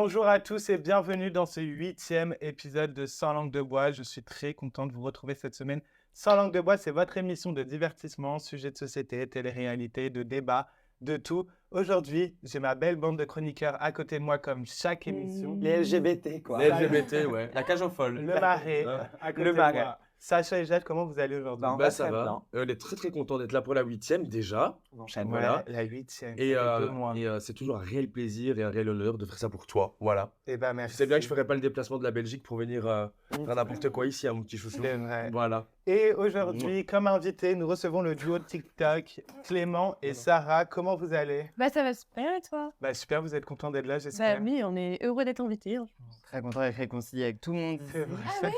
Bonjour à tous et bienvenue dans ce 8e épisode de Sans langue de bois. Je suis très content de vous retrouver cette semaine. Sans langue de bois, c'est votre émission de divertissement, sujet de société, télé-réalité, de débat, de tout. Aujourd'hui, j'ai ma belle bande de chroniqueurs à côté de moi comme chaque émission. Les LGBT, quoi. Les LGBT, ouais. La cage aux folles. Le Marais, à côté de moi. Sacha et Jade, comment vous allez aujourd'hui? Bah, Ça va. bien. On est très content d'être là pour la 8e déjà. On enchaîne. Voilà. La 8e. Et, ça fait 2 mois. c'est toujours un réel plaisir et un réel honneur de faire ça pour toi. Voilà. Eh ben Je merci. sais bien que je ferai pas le déplacement de la Belgique pour venir faire n'importe quoi ici, mon petit chouchou. C'est vrai. Voilà. Et aujourd'hui, comme invité, nous recevons le duo TikTok, Clément et Sarah. Comment vous allez? Bah ça va super et toi? Bah super, vous êtes contents d'être là, Bah j'espère. oui, on est heureux d'être invités. Très content d'être réconcilié avec tout le monde. C'est vrai.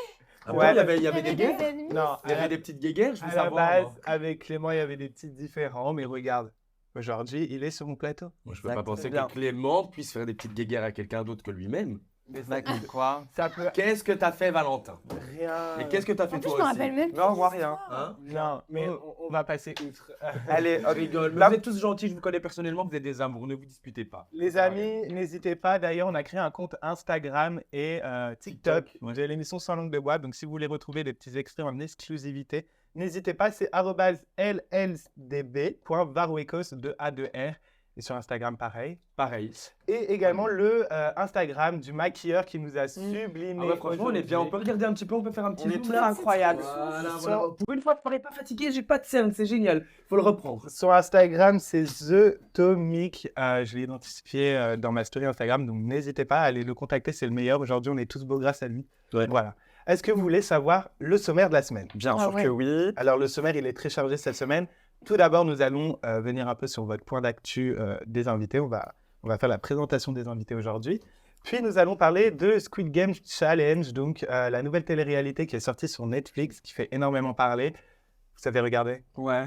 Après, Ouais. il y avait des guerres. ennemis. Non, Il y avait des petites guéguerres, je veux à la savoir. base, moi. avec Clément, il y avait des petits différends, mais regarde, aujourd'hui, il est sur mon plateau. Moi, je peux pas Exact. penser Bien. que Clément puisse faire des petites guéguerres à quelqu'un d'autre que lui-même. Mais Bah, comme quoi. ça peut Qu'est-ce que t'as fait, Valentin? rien. Et qu'est-ce que t'as fait En plus, je toi me aussi? rappelle même. Non, moi rien. Hein? Non, mais on va passer outre. Allez, Je hop. rigole. Mais Là- vous êtes tous gentils, je vous connais personnellement, vous êtes des amours, ne vous disputez pas. Les amis, n'hésitez pas. D'ailleurs, on a créé un compte Instagram et TikTok TikTok, ouais. de l'émission Sans langue de bois. Donc, si vous voulez retrouver des petits extraits en exclusivité, n'hésitez pas. C'est @llsdb.varouecos de A2R. Et sur Instagram, pareil. Pareil. Et également le Instagram du maquilleur qui nous a sublimé. Ah ouais, franchement, on est bien. On peut regarder un petit peu, on peut faire un petit On est zoom, tous là. incroyables. Voilà, voilà. Pour une fois, je parais pas fatigué, j'ai pas de scène, c'est génial. Faut le reprendre. Son Instagram, c'est The Tomic. Je l'ai identifié dans ma story Instagram, donc n'hésitez pas à aller le contacter, c'est le meilleur. Aujourd'hui, on est tous beaux grâce à lui. Ouais. Voilà. Est-ce que vous voulez savoir le sommaire de la semaine? Bien Ah sûr ouais. que oui. Alors, le sommaire, il est très chargé cette semaine. Tout d'abord, nous allons venir un peu sur votre point d'actu des invités. On va faire la présentation des invités aujourd'hui. Puis, nous allons parler de Squid Game Challenge, donc la nouvelle télé-réalité qui est sortie sur Netflix, qui fait énormément parler. Vous avez regardé? Ouais,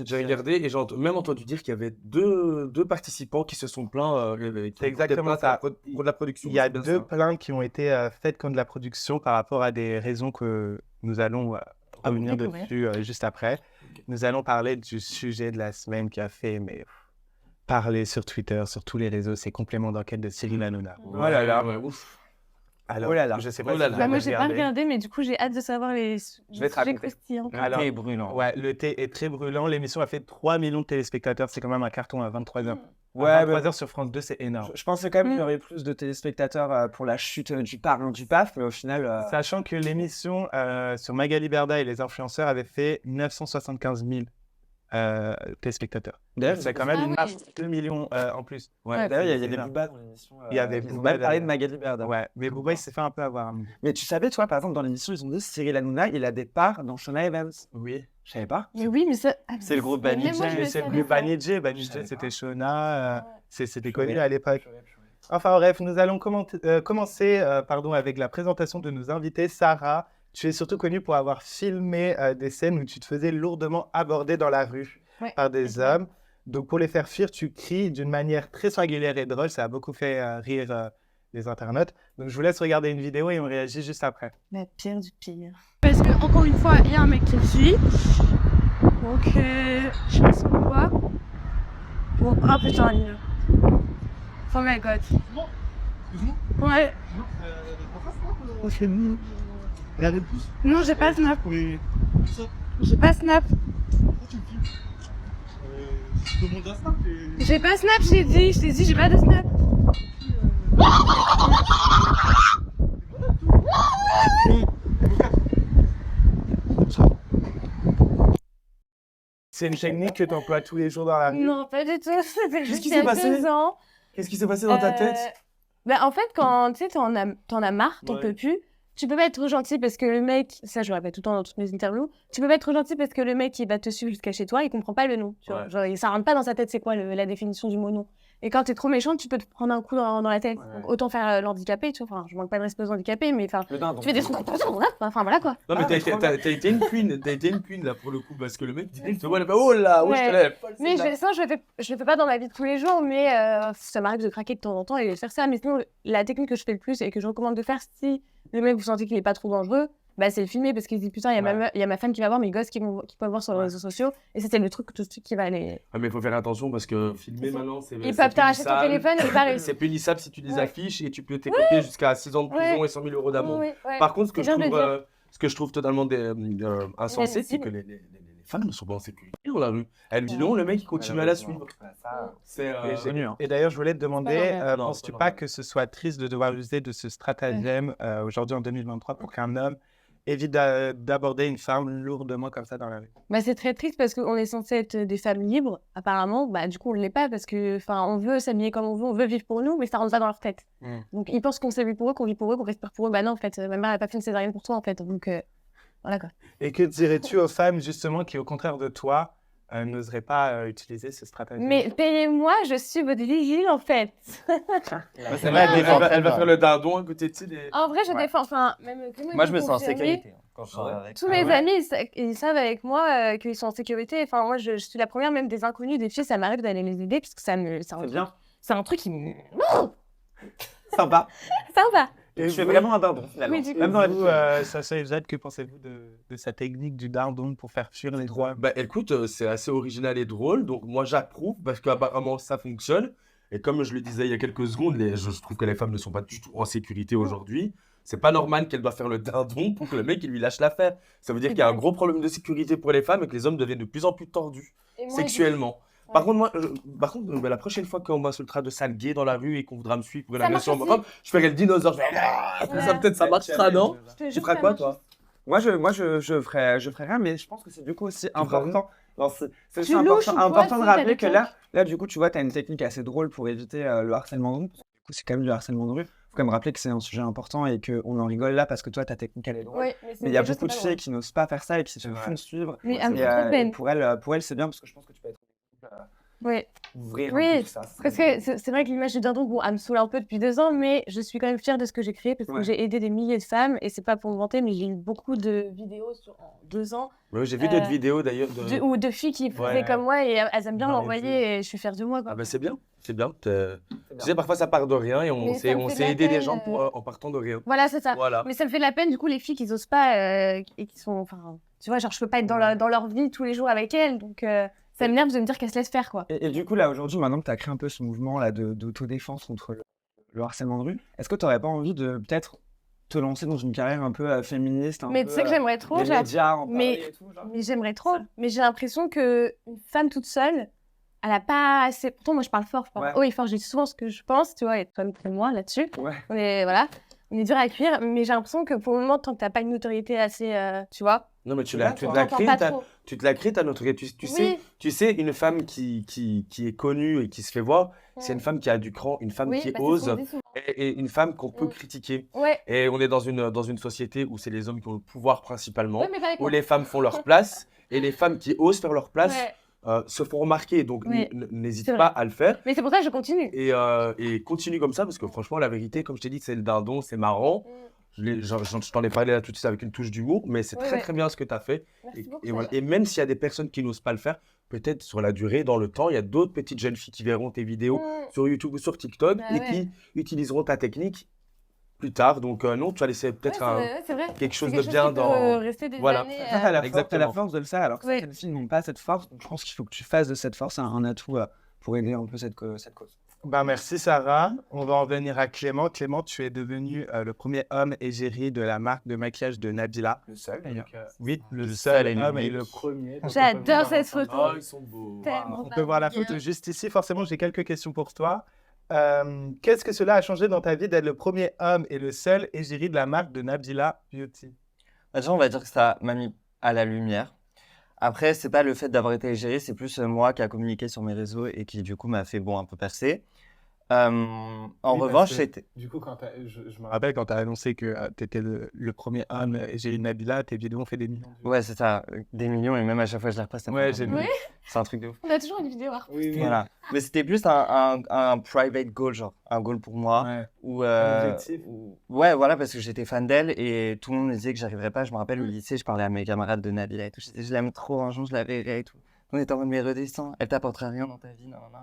J'ai regardé et j'ai même entendu dire qu'il y avait deux participants qui se sont plaints. C'est exactement ça. Pour de la production. Il y a c'est bien 2 ça. plaintes qui ont été faites contre la production par rapport à des raisons que nous allons revenir découvrir. dessus juste après. Nous allons parler du sujet de la semaine qui a fait parler sur Twitter, sur tous les réseaux, c'est complément d'enquête de Cyril Hanouna. Oh là là. Ouais, ouf. Alors, Oh là là. je sais pas Oh là si là. vous Bah, avez moi j'ai pas regardé. regardé, mais du coup j'ai hâte de savoir les Je vais te sujets raconter. croustillants. Alors, Très brûlant. Ouais, le thé est très brûlant. L'émission a fait 3 millions de téléspectateurs. C'est quand même un carton à 23h. Ouais, à bah, 23h sur France 2, c'est énorme. je pensais quand même qu'il y aurait plus de téléspectateurs pour la chute du parrain du PAF, mais au final. Sachant que l'émission sur Magali Berda et les influenceurs avait fait 975 000 téléspectateurs. D'ailleurs, C'est quand même une Ah marge oui. de 2 millions en plus. Ouais, D'ailleurs, il y a c'est des énorme. Booba dans l'émission. Il y avait ils ont Booba même parlé de d'ailleurs. Magali Berda. Ouais, mais Booba, il s'est fait un peu avoir. Mais tu savais, toi, par exemple, dans l'émission, ils ont dit Cyril Hanouna, il a des parts dans Shona Evans. Oui. Je savais pas. Mais oui, mais ça. C'est le groupe Mais Banijay, même moi, je Mais le c'est le savais groupe pas. Banijay. Je Banijay, savais c'était pas. Shona. C'était connu Chouette. à l'époque. Enfin bref, nous allons commencer avec la présentation de nos invités. Sarah, tu es surtout connue pour avoir filmé des scènes où tu te faisais lourdement aborder dans la rue Ouais. par des hommes. Donc pour les faire fuir, tu cries d'une manière très singulière et drôle. Ça a beaucoup fait rire les internautes. Donc je vous laisse regarder une vidéo et on réagit juste après. La pire du pire. Parce que, encore une fois, il y a un mec qui me suit. Donc, je passe son quoi. Bon, ah putain, il... Oh my god. Ouais. Non, j'ai pas Snap. J'ai pas Snap. J'ai pas Snap, je t'ai dit, j'ai pas de Snap. C'est une technique que tu emploies tous les jours dans la rue. Non, pas du tout. C'était juste qui il y s'est a passé 2 ans. Qu'est-ce qui s'est passé dans ta tête? Bah, en fait, quand tu sais, t'en as marre, t'en Ouais. peux plus, tu peux pas être trop gentil parce que le mec, ça je le répète tout le temps dans toutes mes interviews, tu peux pas être trop gentil parce que le mec il va te suivre jusqu'à chez toi, il comprend pas le nom. Tu vois. Ouais. Genre, ça rentre pas dans sa tête, c'est quoi la définition du mot nom. Et quand t'es trop méchant, tu peux te prendre un coup dans la tête. Ouais. Donc, autant faire l'handicapé, tu vois. Enfin, je manque pas de respect aux handicapés, mais enfin, Le dindon. tu fais des trucs comme ça, enfin voilà quoi. Non, mais Ah, trop t'as été une queen, là pour le coup, parce que le mec il te voit, il fait oh là, Ouais. je te lève. Mais je le fais pas dans ma vie de tous les jours, mais ça m'arrive de craquer de temps en temps et de faire ça. Mais sinon, la technique que je fais le plus et que je recommande de faire si le mec vous sentez qu'il est pas trop dangereux, bah, c'est le filmer parce qu'ils se disent putain, il y a ma femme qui va voir, mes gosses qui peuvent voir sur les réseaux sociaux. Et ça, c'est le truc qui va aller. Ah, mais il faut faire attention parce que filmer maintenant, c'est. Ils peuvent t'arracher ton téléphone et pas C'est punissable si tu les Ouais. affiches et tu peux t'écoper jusqu'à 6 ans de prison Ouais. et 100 000 euros d'amende. Ouais. Par contre, C'est bien de le dire. ce que je trouve totalement insensé, c'est que les femmes ne sont pas en sécurité dans la rue. Elle me dit non, le mec il continue à la suivre. C'est Et d'ailleurs, je voulais te demander, normal. Non, penses-tu c'est pas pas normal. que ce soit triste de devoir user de ce stratagème aujourd'hui en 2023 pour qu'un homme évite d'aborder une femme lourdement comme ça dans la rue? Bah, c'est très triste parce qu'on est censé être des femmes libres, apparemment. Bah, du coup, on ne l'est pas parce que, on veut s'habiller comme on veut vivre pour nous, mais ça rentre pas dans leur tête. Donc, ils pensent qu'on s'habille pour eux, qu'on vit pour eux, qu'on respire pour eux. Bah non, en fait, ma mère n'a pas fait une césarienne pour toi, en fait. Donc, voilà quoi. Et que dirais-tu aux femmes justement qui, au contraire de toi, n'oseraient pas utiliser ce stratagème? Mais payez-moi, je suis votre vigile, en fait. C'est vrai, Elle va faire le dindon à côté de tu sais, des. En vrai, je défends. Enfin, même Moi, je me sens en confirmer, sécurité quand je suis avec. Tous mes amis, ils savent avec moi qu'ils sont en sécurité. Enfin, moi, je suis la première, même des inconnus, des filles, ça m'arrive d'aller les aider parce que c'est C'est bien. C'est un truc qui me. Sympa. Ça va. Et Je suis vous- vraiment un dindon, finalement. Oui, du coup. Même dans vous, Sacha et Jade, que pensez-vous de sa technique du dindon pour faire fuir les droits? Bah écoute, c'est assez original et drôle, donc moi j'approuve parce qu'apparemment ça fonctionne. Et comme je le disais il y a quelques secondes, je trouve que les femmes ne sont pas du tout en sécurité aujourd'hui. C'est pas normal qu'elle doit faire le dindon pour que le mec il lui lâche l'affaire. Ça veut dire qu'il y a un gros problème de sécurité pour les femmes et que les hommes deviennent de plus en plus tordus Et moi, sexuellement. Ouais. Par contre, la prochaine fois qu'on m'insultera de sale gay dans la rue et qu'on voudra me suivre pour une Ça marche agression aussi. homophobe, je ferai le dinosaure. Je vais... Ouais. Peut-être ça marchera, non? je te Tu jure feras que quoi ça toi? Moi, je ferais rien, mais je pense que c'est du coup aussi important. Non, c'est aussi Tu louches important, ou quoi, important de si t'as rappeler des que là, du coup, tu vois, tu as une technique assez drôle pour éviter le harcèlement de rue. Parce que, du coup, c'est quand même du harcèlement de rue. Faut quand même rappeler que c'est un sujet important et qu'on en rigole là parce que toi, ta technique, elle est drôle. Oui, Mais il y a beaucoup de filles qui n'osent pas faire ça et qui se font suivre. Mais Et, elle me fait trop de peine. pour elles, c'est bien parce que je pense que tu peux être Oui. ouvrir Oui, un peu tout ça. parce que c'est vrai que l'image du dindon, bon, elle me saoule un peu depuis 2 ans, mais je suis quand même fière de ce que j'ai créé parce que Ouais. j'ai aidé des milliers de femmes et c'est pas pour me vanter, mais j'ai eu beaucoup de vidéos en 2 ans Ouais, j'ai vu d'autres vidéos d'ailleurs. ou de filles qui faisaient Ouais. comme moi et elles aiment bien Dans les l'envoyer et je suis fière de moi. Quoi. Ah bah c'est bien, c'est bien. Tu sais, parfois ça part de rien et on Mais ça sait, me on fait de sait la aider des peine, gens en partant de rien. Voilà, c'est ça. Voilà. Mais ça me fait de la peine, du coup, les filles qui osent pas et qui sont. Enfin, tu vois, genre, je peux pas être dans leur vie tous les jours avec elles, donc ça m'énerve de me dire qu'elles se laissent faire, quoi. Et du coup, là, aujourd'hui, maintenant que tu as créé un peu ce mouvement là d'autodéfense contre le harcèlement de rue, est-ce que tu n'aurais pas envie de peut-être te lancer dans une carrière un peu féministe Mais tu sais que j'aimerais trop. les médias, en mais- parler et tout, genre Mais j'aimerais trop. Mais j'ai l'impression qu'une femme toute seule, elle a pas assez. Pourtant, moi, je parle fort. Je parle Ouais. haut et fort. Je dis souvent ce que je pense, tu vois, et toi, moi, là-dessus. Ouais. Voilà. On est dur à cuire, mais j'ai l'impression que pour le moment, tant que t'as pas une notoriété assez. Tu vois, Non, mais tu Là, te on l'as t'entends créé, pas trop. tu te l'as créé, ta notoriété. Oui. Tu sais, une femme qui est connue et qui se fait voir, c'est une femme qui a du cran, une femme Oui, qui bah, c'est ce ose qu'on dit souvent. et une femme qu'on peut Mm. critiquer. Ouais. Et on est dans une société où c'est les hommes qui ont le pouvoir principalement, Ouais, mais pas avec où moi. les femmes font leur place et les femmes qui osent faire leur place Ouais. se font remarquer. Donc Oui, n'hésite c'est pas vrai. à le faire. Mais c'est pour ça que je continue. Et continue comme ça parce que franchement, la vérité, comme je t'ai dit, c'est le dindon, c'est marrant. Je t'en ai parlé là tout de suite avec une touche d'humour, mais c'est Ouais, très ouais. très bien ce que tu as fait. Merci beaucoup. Et voilà. Et même s'il y a des personnes qui n'osent pas le faire, peut-être sur la durée, dans le temps, il y a d'autres petites jeunes filles qui verront tes vidéos sur YouTube ou sur TikTok Bah et ouais. qui utiliseront ta technique plus tard. Donc non, tu vas laisser peut-être c'est vrai. quelque chose C'est de bien qui peut dans... rester des Voilà. années, Ça, t'as la Exactement. force de le faire, alors que Ouais. certaines filles n'ont pas cette force. Donc, je pense qu'il faut que tu fasses de cette force un atout pour aider un peu cette cause. Ben, merci Sarah. On va en venir à Clément. Clément, tu es devenu le premier homme égérie de la marque de maquillage de Nabila. Le seul, d'ailleurs. Oui, le Le seul seul et homme et l'unique. le premier. Donc, J'adore on peut voir cette ensemble. photo. ils sont beaux. Tellement On peut voir la bien. photo juste ici. Forcément, j'ai quelques questions pour toi. Qu'est-ce que cela a changé dans ta vie d'être le premier homme et le seul égérie de la marque de Nabila Beauty? Déjà, on va dire que ça m'a mis à la lumière. Après, c'est pas le fait d'avoir été égéré, c'est plus moi qui a communiqué sur mes réseaux et qui, du coup, m'a fait un peu percer. En Oui, revanche, parce que, c'était. Du coup, je me rappelle quand tu as annoncé que tu étais le premier homme égérie de Nabila, tes vidéos ont fait des millions de vues. Ouais, c'est ça, des millions, et même à chaque fois que je les repasse, ça me Ouais, fait j'ai un vu. peu- C'est un truc de ouf. On a toujours une vidéo. Voilà. Mais c'était plus un private goal, genre, un goal pour moi. Ouais. Où, Un objectif. ouais, voilà, parce que j'étais fan d'elle et tout le monde me disait que j'arriverais pas. Je me rappelle au lycée, je parlais à mes camarades de Nabila et tout. Je disais, je l'aime trop, un jour je la verrai et tout. On était en mode, mais redescends, elle t'apportera rien dans ta vie, non, non.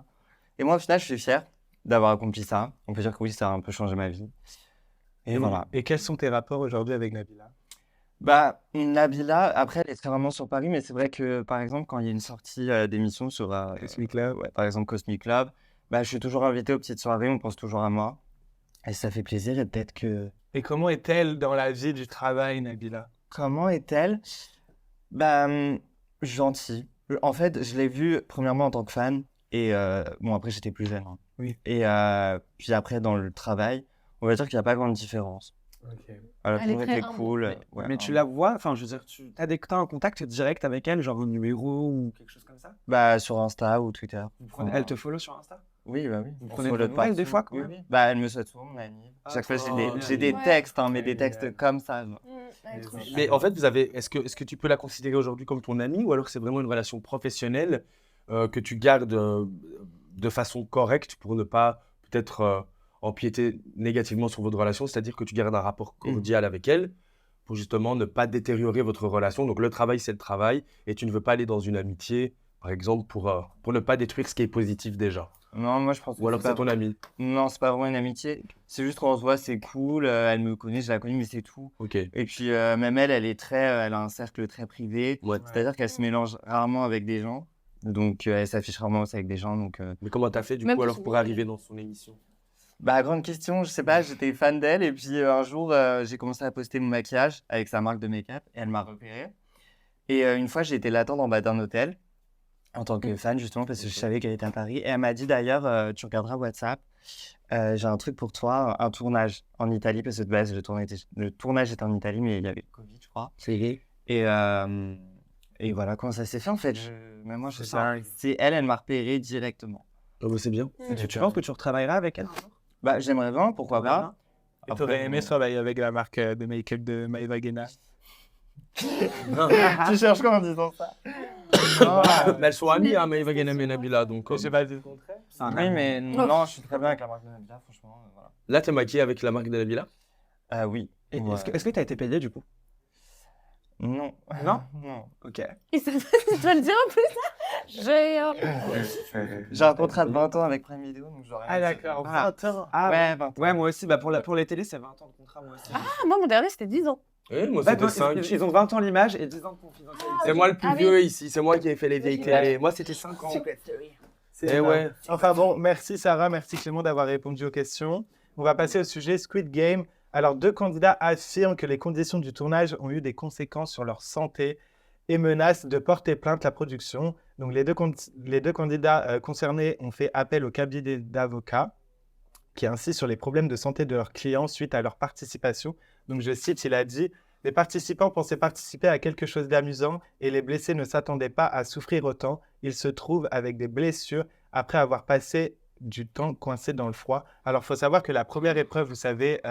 Et moi, au final, je suis fier d'avoir accompli ça. On peut dire que oui, ça a un peu changé ma vie. Et voilà. Et quels sont tes rapports aujourd'hui avec Nabila? Bah, Nabila, après, elle est très rarement sur Paris, mais c'est vrai que, par exemple, quand il y a une sortie d'émission sur, Cosmic Club. ouais, par exemple, Cosmic Club, bah, je suis toujours invité aux petites soirées, on pense toujours à moi. Et ça fait plaisir, et peut-être que... Et comment est-elle dans la vie du travail, Nabila? Comment est-elle? Bah, gentille. En fait, je l'ai vue premièrement en tant que fan, et bon, après, j'étais plus jeune, hein. Oui. Et puis après, dans le travail, on va dire qu'il n'y a pas grande différence. Elle a Elle est toujours très été humble. cool. Mais, ouais, tu humble. la vois, enfin, je veux dire, t'as un contact direct avec elle, genre un numéro ou quelque chose comme ça? Bah, sur Insta ou Twitter. Elle te follow sur Insta? Oui, bah oui. Vous On prenez se des follow nouvelles des partout. fois, quand Oui, même? oui. Bah, elle me souhaite souvent mon ami. Ah, Chaque fois, trop j'ai des Ouais. textes, hein, mais des Génial. textes comme ça. genre. Elle est trop chou. Mais en fait, est-ce que tu peux la considérer aujourd'hui comme ton amie ou alors c'est vraiment une relation professionnelle que tu gardes de façon correcte pour ne pas peut-être empiéter négativement sur votre relation, c'est-à-dire que tu gardes un rapport cordial avec elle pour justement ne pas détériorer votre relation. Donc le travail, c'est le travail et tu ne veux pas aller dans une amitié, par exemple, pour ne pas détruire ce qui est positif déjà. Non, moi, je pense que Ou alors c'est c'est pas... ton amie. Non, c'est pas vraiment une amitié. C'est juste qu'on se voit, c'est cool. Elle me connaît, je la connais, mais c'est tout. Ok. Et puis, même elle, elle a un cercle très privé. Ouais. C'est-à-dire qu'elle se mélange rarement avec des gens. Donc, elle s'affiche rarement aussi avec des gens. Donc, Mais comment t'as fait du Même coup pour alors son pour métier. arriver dans son émission? bah, grande question, je sais pas, j'étais fan d'elle. Et puis, un jour, j'ai commencé à poster mon maquillage avec sa marque de make-up. Et elle m'a repéré. Et une fois, j'ai été l'attendre en bas d'un hôtel. En tant que fan, justement, parce que je savais qu'elle était à Paris. Et elle m'a dit d'ailleurs, tu regarderas WhatsApp, j'ai un truc pour toi, un tournage en Italie, parce que de base, le tournage était en Italie, mais il y avait le Covid, je crois. Et voilà comment ça s'est fait, en fait. Même moi, je sais pas. C'est elle, elle m'a repéré directement. Oh, bah, c'est bien. Tu penses que tu retravailleras avec elle? Bah, j'aimerais bien, pourquoi pas. Et t'aurais aimé travailler avec la marque de make-up de Maeva Guena? Tu cherches quoi en disant ça? Mais elles sont amies, hein, Maeva Guena et Nabila. Donc, Je sais pas dit le contraire. Oui, mais non, je suis très bien avec la marque de Nabila, franchement. Voilà. là, t'es maquillée avec la marque de Nabila? Oui. Et Ouais. Est-ce que tu as été payé du coup? Non. Non? Non. Ok. Et ça, tu dois le dire en plus. J'ai un contrat de 20 ans avec Prime Video, donc j'aurais... Ah d'accord, Ah. 20 ans. Ah Ouais, 20 ans. ouais, moi aussi, bah pour les télés, c'est 20 ans de contrat, moi aussi. Ah, moi, mon dernier, c'était 10 ans. Oui, moi Bah, c'était toi, 5. ils ont 20 ans l'image et 10 ans de confidentialité. C'est moi le plus Ah oui. vieux ici, c'est moi qui ai fait les vieilles Oui. télé. Moi c'était 5 ans. C'est Eh énorme. ouais. Enfin bon, merci Sarah, merci Clément d'avoir répondu aux questions. On va passer au sujet Squid Game. Alors, 2 candidats affirment que les conditions du tournage ont eu des conséquences sur leur santé et menacent de porter plainte la production. Donc, les deux candidats concernés ont fait appel au cabinet d'avocats qui insiste sur les problèmes de santé de leurs clients suite à leur participation. Donc, je cite, il a dit « Les participants pensaient participer à quelque chose d'amusant et les blessés ne s'attendaient pas à souffrir autant. Ils se trouvent avec des blessures après avoir passé du temps coincé dans le froid. » Alors, il faut savoir que la première épreuve, vous savez,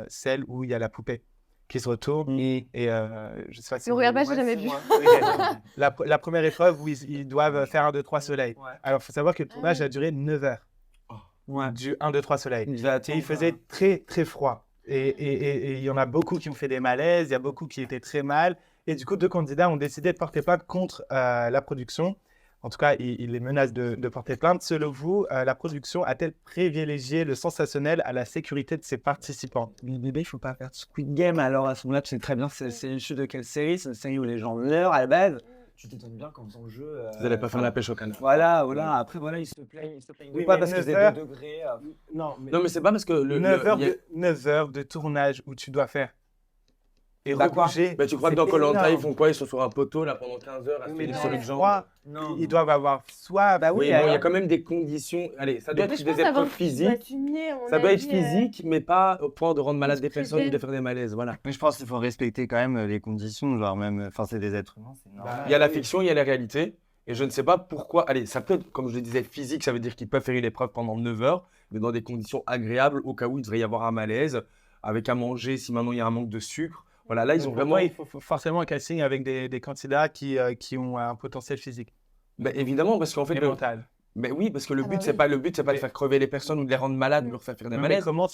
celle où il y a la poupée qui se retourne. Et je sais pas si Si on regarde pas, j'ai jamais c'est vu. moi. la première épreuve où ils doivent faire 1, 2, 3 soleil. Ouais. Alors, il faut savoir que le tournage a duré 9 heures. Ouais. Du 1, 2, 3 soleil. Il va Et il faisait très, très froid. Et il y en a beaucoup qui ont fait des malaises, il y a beaucoup qui étaient très mal. Et du coup, 2 candidats ont décidé de porter plainte contre la production. En tout cas, ils les menacent de porter plainte. Selon vous, la production a-t-elle privilégié le sensationnel à la sécurité de ses participants? Mais bébé, il faut pas faire de Squid Game. Alors à ce moment-là, tu sais très bien, c'est une chute de quelle série? C'est une série où les gens meurent à la base. Tu t'étonnes bien quand dans le jeu. Vous n'allez pas faire la pêche au canard. Voilà. Après, voilà, ils se plaignent Oui, pas mais parce que 9 c'est heures- 2 degrés. Non, Non, mais c'est pas parce que 9 heures de tournage où tu dois faire. Et Bah quoi rebouger. Mais tu crois que c'est dans Koh-Lanta, énorme. ils font quoi? Ils sont sur un poteau là pendant 15 heures à Oui, se mais faire dans sur le les jambes. froid, Non. ils doivent avoir soif. Bah Oui, oui, bon, il y a alors. quand même des conditions. Allez, ça doit Mais être je des pense épreuves avoir physiques. Ça doit être physique, mais pas au point de rendre malade des personnes ou de faire des malaises. Voilà. Mais je pense qu'il faut respecter quand même les conditions, genre même... Enfin, c'est des êtres humains, c'est normal. Il y a la fiction, il y a la réalité. Et je ne sais pas pourquoi. Allez, ça peut être, comme je le disais, physique, ça veut dire qu'ils peuvent faire une épreuve pendant 9 heures, mais dans des conditions agréables, au cas où il devrait y avoir un malaise, avec à manger si maintenant il y a un manque de sucre. Voilà, là, ils ont vraiment. Il faut forcément un casting avec des candidats qui ont un potentiel physique Ben, évidemment, parce qu'en fait. et mental. Mais oui, parce que le Ah but, bah c'est oui. pas de faire crever les personnes ou de les rendre malades ou de leur faire faire des Non, mais malaises. comment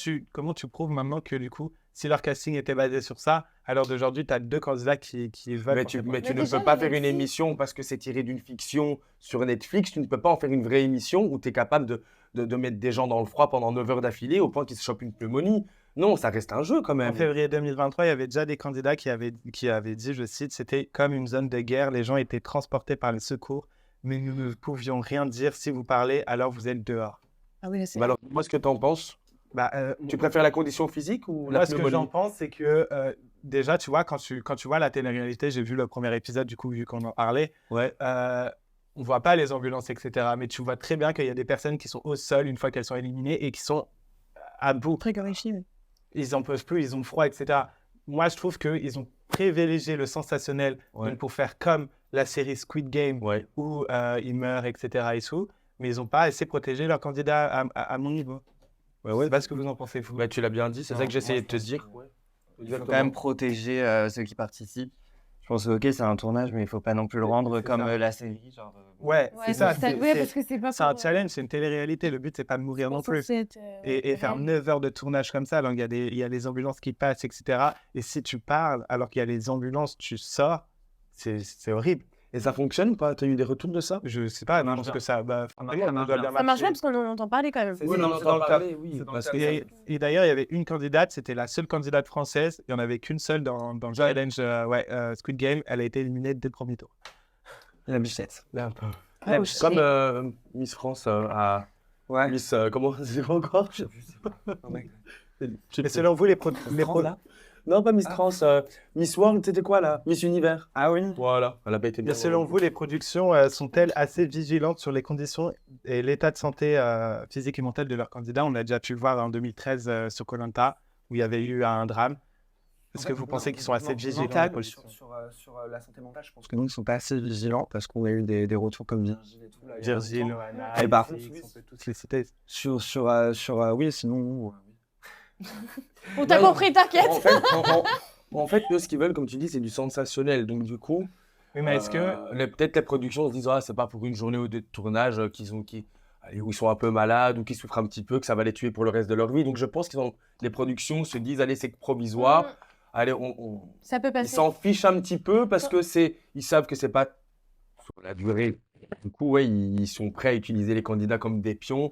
tu prouves maintenant que du coup, si leur casting était basé sur ça, à l'heure d'aujourd'hui, tu as 2 candidats qui veulent. Mais tu Mais ne déjà, peux pas il faire avait une dit- émission parce que c'est tiré d'une fiction sur Netflix. Tu ne peux pas en faire une vraie émission où tu es capable de mettre des gens dans le froid pendant 9 heures d'affilée au point qu'ils se chopent une pneumonie. Non, ça reste un jeu quand En même. février 2023, il y avait déjà des candidats qui avaient dit, je cite, c'était comme une zone de guerre, les gens étaient transportés par les secours, mais nous ne pouvions rien dire. Si vous parlez, alors vous êtes dehors. Ah oui, là, c'est. Bah alors, moi, ce que t'en penses, Bah, tu préfères la condition physique ou la moi, ce que pneumonie? j'en pense, c'est que déjà, tu vois, quand tu vois la télé-réalité, j'ai vu le premier épisode, du coup, vu qu'on en parlait, Ouais. on voit pas les ambulances, etc. Mais tu vois très bien qu'il y a des personnes qui sont au sol une fois qu'elles sont éliminées et qui sont à bout. Frigorifié. Oui. Ils en peuvent plus, ils ont froid, etc. Moi, je trouve qu'ils ont privilégié le sensationnel Ouais. donc pour faire comme la série Squid Game Ouais. où ils meurent, etc. et tout, mais ils n'ont pas assez protégé leurs candidats à mon niveau. Ouais, Je ouais. sais pas ce que vous en pensez, vous. Bah, tu l'as bien dit, c'est Non, ça que j'essayais de moi, te je dire. Il faut quand même protéger ceux qui participent. Je pense que ok, c'est un tournage, mais il faut pas non plus le rendre C'est comme ça. la série. Genre, Ouais, c'est ça. Ouais, parce que c'est pas C'est un pour, challenge, c'est une télé-réalité. Le but, c'est pas de mourir non plus. censé être, Et faire 9 heures de tournage comme ça, alors il y a les ambulances qui passent, etc. Et si tu parles alors qu'il y a les ambulances, tu sors, c'est horrible. Et ça fonctionne ou pas? Tu as eu des retours de ça? Je sais pas, je marche pense bien. que ça, bah, Ça marche bien. doit bien Ça marche marcher. bien parce qu'on en entend parler quand même. C'est- Oui, c'est on dans entend le top. parler, oui. C'est dans Parce le que top. Et d'ailleurs, il y avait une candidate, c'était la seule candidate française. Il n'y en avait qu'une seule dans le challenge Squid Game. Elle a été éliminée dès le premier tour. La bichette. Oh, shit. comme Miss France à Ouais. Miss, comment c'est quoi encore? Mais selon vous, là? Non, pas Miss France, Miss World, c'était quoi là? Miss Univers. Ah oui. Voilà, elle a pas été bien. mais selon vous, les productions sont-elles assez vigilantes sur les conditions et l'état de santé physique et mental de leurs candidats? On a déjà pu le voir en 2013 sur koh où il y avait eu un drame. Est-ce que vous pensez qu'ils sont assez vigilants les productions Sur la santé mentale, je pense que non, ils sont pas assez vigilants parce qu'on a eu des retours comme Virgile et tout. Là, il y a Virgile, longtemps. Loana, Eh bah, Netflix, on peut tous les citer. Oui, sinon. On t'a compris, t'inquiète. En fait, eux, ce qu'ils veulent, comme tu dis, c'est du sensationnel. Donc, du coup, Oui, mais est-ce que peut-être les productions se disent, ah, c'est pas pour une journée ou deux de tournage où ils sont un peu malades ou qui souffrent un petit peu, que ça va les tuer pour le reste de leur vie. Donc, je pense que les productions se disent, allez, c'est provisoire. Allez, Ça peut ils passer. s'en fichent un petit peu parce que ils savent que c'est pas sur la durée. Du coup, ouais, ils sont prêts à utiliser les candidats comme des pions.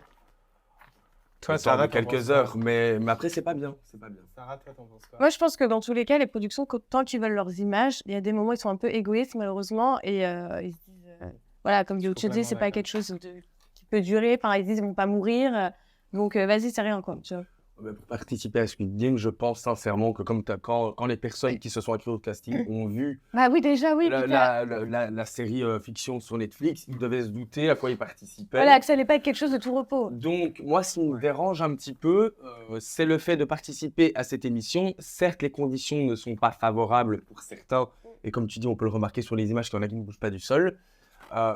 toi, Histoire de Sarah, t'en quelques penses heures. quoi Mais après, c'est pas bien. C'est pas bien. Sarah, toi, t'en penses quoi? Moi, je pense que dans tous les cas, les productions, tant qu'ils veulent leurs images, il y a des moments où ils sont un peu égoïstes, malheureusement, et ils se disent, voilà, comme dit Ocho, complètement c'est pas d'accord. quelque chose qui peut durer. Enfin, ils disent, ils vont pas mourir, donc vas-y, c'est rien, quoi. Tu vois. Mais pour participer à Squid Game, je pense sincèrement que quand les personnes qui se sont inscrites au casting ont vu Bah oui, déjà, oui. puis la série fiction sur Netflix, ils devaient se douter à quoi ils participaient. voilà, que ça allait pas être quelque chose de tout repos. Donc, moi, ce qui me dérange un petit peu, c'est le fait de participer à cette émission. Certes, les conditions ne sont pas favorables pour certains, et comme tu dis, on peut le remarquer sur les images qu'il y en a qui ne bougent pas du sol.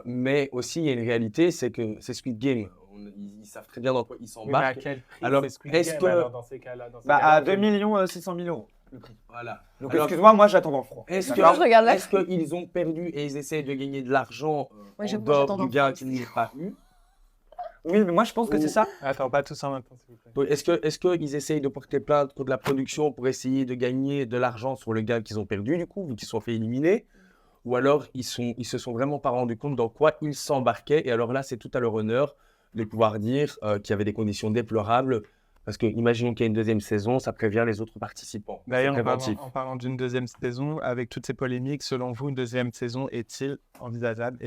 Mais aussi, il y a une réalité, c'est que c'est Squid Game. Ils savent très bien dans quoi ils Oui, mais à s'embarquent. quel prix Alors, c'est Squid est-ce Game, que- alors, dans ces cas-là, Bah, à 2 600 000 euros, le prix. Voilà. Donc, Alors, excuse-moi, moi, j'attends dans le froid. Est-ce Moi, je regarde là. qu'ils ont perdu et ils essaient de gagner de l'argent Ouais, en j'avoue, dehors j'attends du dans gain le qu'ils n'ont pas eu? Oui, mais moi, je pense que c'est ça. Attends, pas tous en même temps, s'il vous plaît. Oui, est-ce qu'ils essayent de porter plainte contre la production pour essayer de gagner de l'argent sur le gain qu'ils ont perdu, du coup, vu qu'ils sont fait éliminer? Ou alors, ils se sont vraiment pas rendus compte dans quoi ils s'embarquaient. Et alors là, c'est tout à leur honneur de pouvoir dire qu'il y avait des conditions déplorables. Parce que, imaginons qu'il y a une deuxième saison, ça prévient les autres participants. D'ailleurs, C'est préventif. en parlant d'une deuxième saison, avec toutes ces polémiques, selon vous, une deuxième saison est-elle envisageable?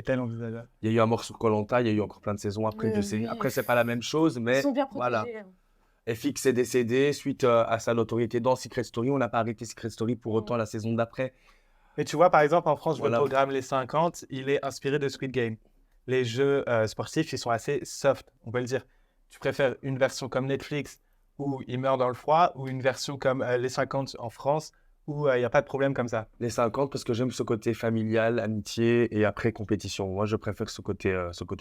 Il y a eu un mort sur koh il y a eu encore plein de saisons après, je sais. Oui. Après, c'est pas la même chose, mais Ils sont bien voilà. protégés. FX est décédé suite à sa notoriété dans Secret Story. On n'a pas arrêté Secret Story pour autant la saison d'après. Mais tu vois, par exemple, en France, Voilà. le programme Les 50, il est inspiré de Squid Game. Les jeux sportifs, ils sont assez soft, on peut le dire. Tu préfères une version comme Netflix où il meurt dans le froid ou une version comme Les 50 en France où il n'y a pas de problème comme ça? Les 50 parce que j'aime ce côté familial, amitié et après compétition. Moi, je préfère ce côté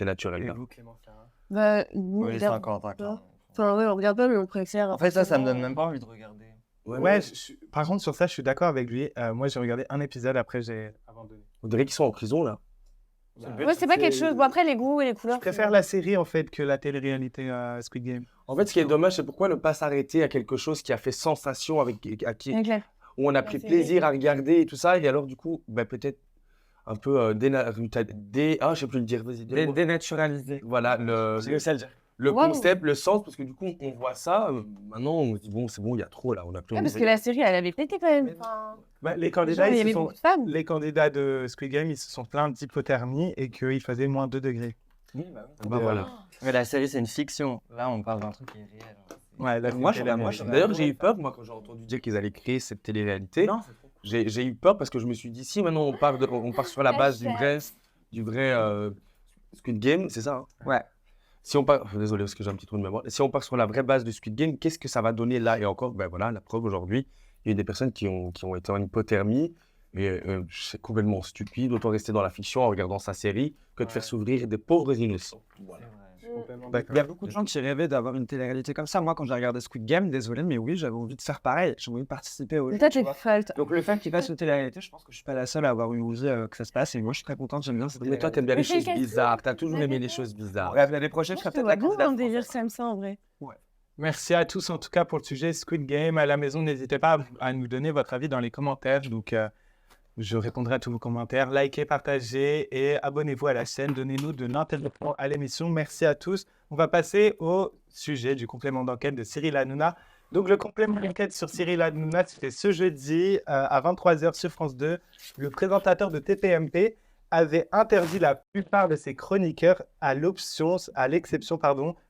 naturel. là. vous, Clément Sarah? Bah, Oui, les 50, d'accord. Enfin, ouais, on regarde pas, mais on préfère. En fait, ça me donne même pas envie de regarder. Ouais, par contre, sur ça, je suis d'accord avec lui. Moi, j'ai regardé un épisode, après, j'ai abandonné. On dirait qu'ils sont en prison là. Ouais, c'est pas quelque chose. Bon, après, les goûts et les couleurs. Je préfère la série, en fait, que la télé-réalité Squid Game. En fait, ce qui est dommage, c'est pourquoi ne pas s'arrêter à quelque chose qui a fait sensation C'est clair. où on a pris série. plaisir à regarder et tout ça. Et alors, du coup, bah, peut-être un peu je sais plus le dire. Vas-y, dis-le-moi. Dénaturalisé. Voilà, J'ai réussi à le dire. le Wow. concept, le sens, parce que du coup, on voit ça. Maintenant, on se dit, bon, c'est bon, il y a trop là, on a plus Ouais, envie parce de que la regarder. série, elle avait pété quand même. Enfin, Bah, les genre, candidats, il y ils se avait sont... beaucoup de femmes. les candidats de Squid Game, ils se sont plaints d'hypothermie et qu'il faisait moins 2 degrés. Oui, bah oui. Bah, voilà. Mais la série, c'est une fiction. Là, on parle d'un truc qui est réel. Ouais, là, Moi, c'était j'aurais- la moi, même. j'aurais- D'ailleurs, j'ai eu peur, moi, quand j'ai entendu dire qu'ils allaient créer cette télé-réalité. Non, c'est trop. J'ai eu peur parce que je me suis dit, si maintenant on part sur la base du vrai Squid Game, c'est ça, hein? Ouais. Si on part, désolé parce que j'ai un petit trou de mémoire. Si on part sur la vraie base de Squid Game, qu'est-ce que ça va donner là? Et encore, ben voilà, la preuve aujourd'hui, il y a eu des personnes qui ont été en hypothermie. Et c'est complètement stupide. Autant rester dans la fiction en regardant sa série que de faire s'ouvrir des pauvres innocents. Voilà. Il y a beaucoup de gens qui rêvaient d'avoir une télé-réalité comme ça. Moi, quand j'ai regardé Squid Game, désolé, mais oui, j'avais envie de faire pareil. J'avais envie de participer au Mais jeu. toi, tu t'es vois. folle. Donc, le fait qu'il fasse une télé-réalité, je pense que je suis pas la seule à avoir eu envie que ça se passe. Et moi, je suis très contente, j'aime bien cette Mais toi, télé-réalité. t'aimes bien les Mais c'est choses casse-tout. bizarres. T'as toujours aimé les choses bizarres. Bref, l'année prochaine, je Je serai te peut-être vois la bien candidate un délire française. comme ça en vrai. Merci à tous en tout cas pour le sujet Squid Game. À la maison, n'hésitez pas à nous donner votre avis dans les commentaires. Donc, je répondrai à tous vos commentaires. Likez, partagez et abonnez-vous à la chaîne. Donnez-nous de l'intérêt à l'émission. Merci à tous. On va passer au sujet du complément d'enquête de Cyril Hanouna. Donc, le complément d'enquête sur Cyril Hanouna, c'était ce jeudi à 23h sur France 2. Le présentateur de TPMP avait interdit la plupart de ses chroniqueurs à l'exception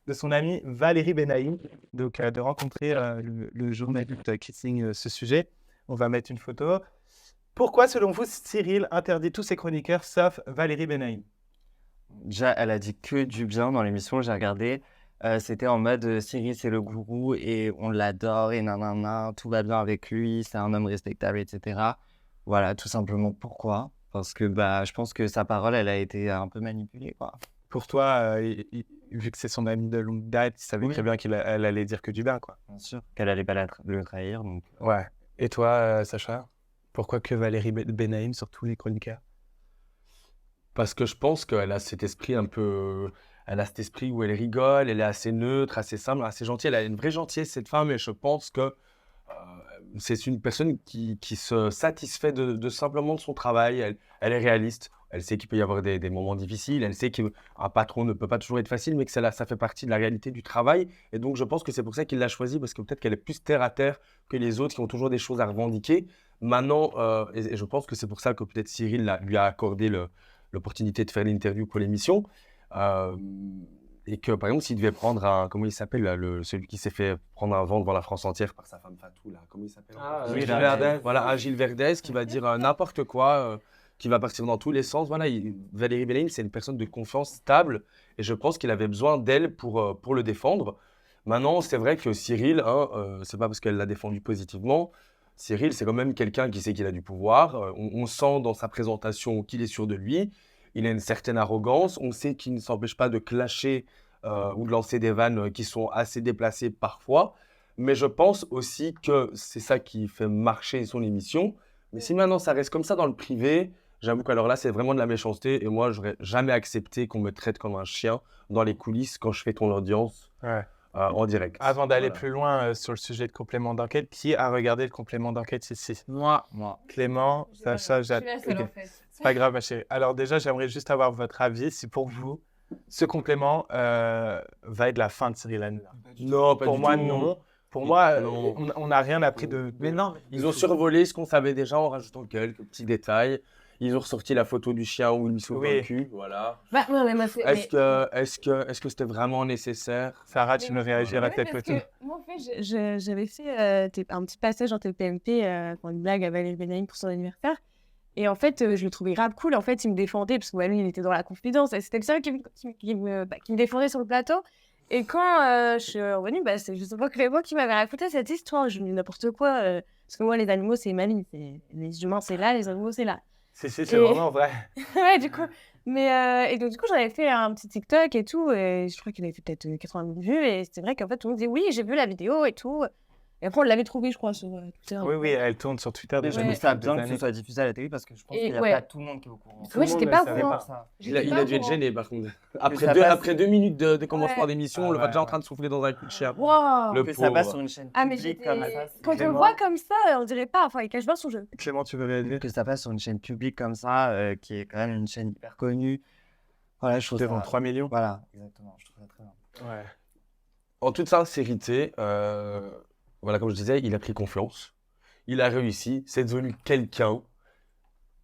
de son ami Valérie Benaïm, donc de rencontrer le journaliste qui signe ce sujet. On va mettre une photo. Pourquoi, selon vous, Cyril interdit tous ses chroniqueurs sauf Valérie Benaïm? Déjà, elle a dit que du bien dans l'émission, j'ai regardé. C'était en mode Cyril, c'est le gourou et on l'adore et nanana, tout va bien avec lui, c'est un homme respectable, etc. Voilà, tout simplement. Pourquoi? Parce que bah, je pense que sa parole, elle a été un peu manipulée, quoi. Pour toi, vu que c'est son ami de longue date, il savait Oui. très bien qu'elle allait dire que du bien, quoi. Bien sûr. Qu'elle allait pas le trahir, donc. Ouais. Et toi, Sacha? Pourquoi que Valérie Benaïm sur tous les chroniqueurs? Parce que je pense qu'elle a cet esprit un peu. Elle a cet esprit où elle rigole, elle est assez neutre, assez simple, assez gentille. Elle a une vraie gentillesse, cette femme, et je pense que c'est une personne qui se satisfait de simplement de son travail. Elle est réaliste. Elle sait qu'il peut y avoir des moments difficiles. Elle sait qu'un patron ne peut pas toujours être facile, mais que ça fait partie de la réalité du travail. Et donc, je pense que c'est pour ça qu'il l'a choisie, parce que peut-être qu'elle est plus terre à terre que les autres qui ont toujours des choses à revendiquer. Maintenant, et je pense que c'est pour ça que peut-être Cyril lui a accordé l'opportunité de faire l'interview pour l'émission. Et que, par exemple, s'il devait prendre comment il s'appelle, là, celui qui s'est fait prendre un vent devant la France entière par sa femme Fatou, là, comment il s'appelle? Gilles Verdez. Voilà, Gilles Verdez qui va dire n'importe quoi, qui va partir dans tous les sens. Voilà, Valérie Benaïm, c'est une personne de confiance stable et je pense qu'il avait besoin d'elle pour le défendre. Maintenant, c'est vrai que Cyril, c'est pas parce qu'elle l'a défendu positivement. Cyril, c'est quand même quelqu'un qui sait qu'il a du pouvoir. On sent dans sa présentation qu'il est sûr de lui. Il a une certaine arrogance. On sait qu'il ne s'empêche pas de clasher ou de lancer des vannes qui sont assez déplacées parfois. Mais je pense aussi que c'est ça qui fait marcher son émission. Mais si maintenant ça reste comme ça dans le privé, j'avoue qu'alors là, c'est vraiment de la méchanceté. Et moi, j'aurais jamais accepté qu'on me traite comme un chien dans les coulisses quand je fais ton audience en direct. Avant d'aller Voilà. plus loin sur le sujet de complément d'enquête, qui a regardé le complément d'enquête ici? Moi. Clément, Sacha, Jade. Je suis la seule, Ok. en fait. C'est pas grave, ma chérie. Alors déjà, j'aimerais juste avoir votre avis si pour vous, ce complément va être la fin de Cyril Hanouna. Non, pas Pour du moi, tout. non. Pour moi, Non. on n'a rien appris de... Mais non, Ils ont survolé ce qu'on savait déjà en rajoutant quelques petits détails. Ils ont ressorti la photo du chien où il lui s'ouvre Oui. le cul. Voilà. Bah, non, mais moi, c'est. Est-ce que c'était vraiment nécessaire? Sarah, tu me réagiras Ouais, peut-être parce peut-être. que moi, en fait, j'avais fait un petit passage en TPMP pour une blague à Valérie Benaïm pour son anniversaire. Et en fait, je le trouvais grave cool. En fait, il me défendait parce que lui, il était dans la confidence. Et c'était le seul qui me défendait sur le plateau. Et quand je suis revenue, c'est justement Clément qui m'avait raconté cette histoire. Je me dis n'importe quoi. Parce que moi, les animaux, c'est ma vie. Les humains, c'est là. Les animaux, c'est là. C'est Et- vraiment vrai. Ouais, du coup. Mais, et donc, du coup, j'en avais fait un petit TikTok et tout. Et je crois qu'il avait fait peut-être 80 000 vues. Et c'est vrai qu'en fait, tout le monde disait oui, j'ai vu la vidéo et tout. Et après, on l'avait trouvé, je crois, sur Twitter. Oui, oui, elle tourne sur Twitter Mais déjà. je trouve depuis ça quelques bien que années. ce soit diffusé à la télé parce que je pense Et qu'il n'y a ouais. pas tout le monde qui est au courant. Ouais, le j'étais monde pas ne au savait courant. pas. Ça. Il a dû être gêné par contre. Après, ça passe- 2 minutes de commencement Ouais. d'émission, Ah on le voit ouais, déjà en ouais. train de souffler dans un coup de chien. Waouh! Le Que ça passe pauvre. sur une chaîne Ah, mais publique j'étais... comme ça. Quand on le Clément. voit comme ça, on dirait pas. Enfin, il cache bien son jeu. Clément, tu veux réagir? Que ça passe sur une chaîne publique comme ça, qui est quand même une chaîne hyper connue. Voilà, je trouve Devant ça... 3 millions. Voilà, exactement. Je trouve ça très bien. Ouais. En toute sincérité, voilà, comme je disais, il a pris confiance. Il a réussi. C'est devenu quelqu'un.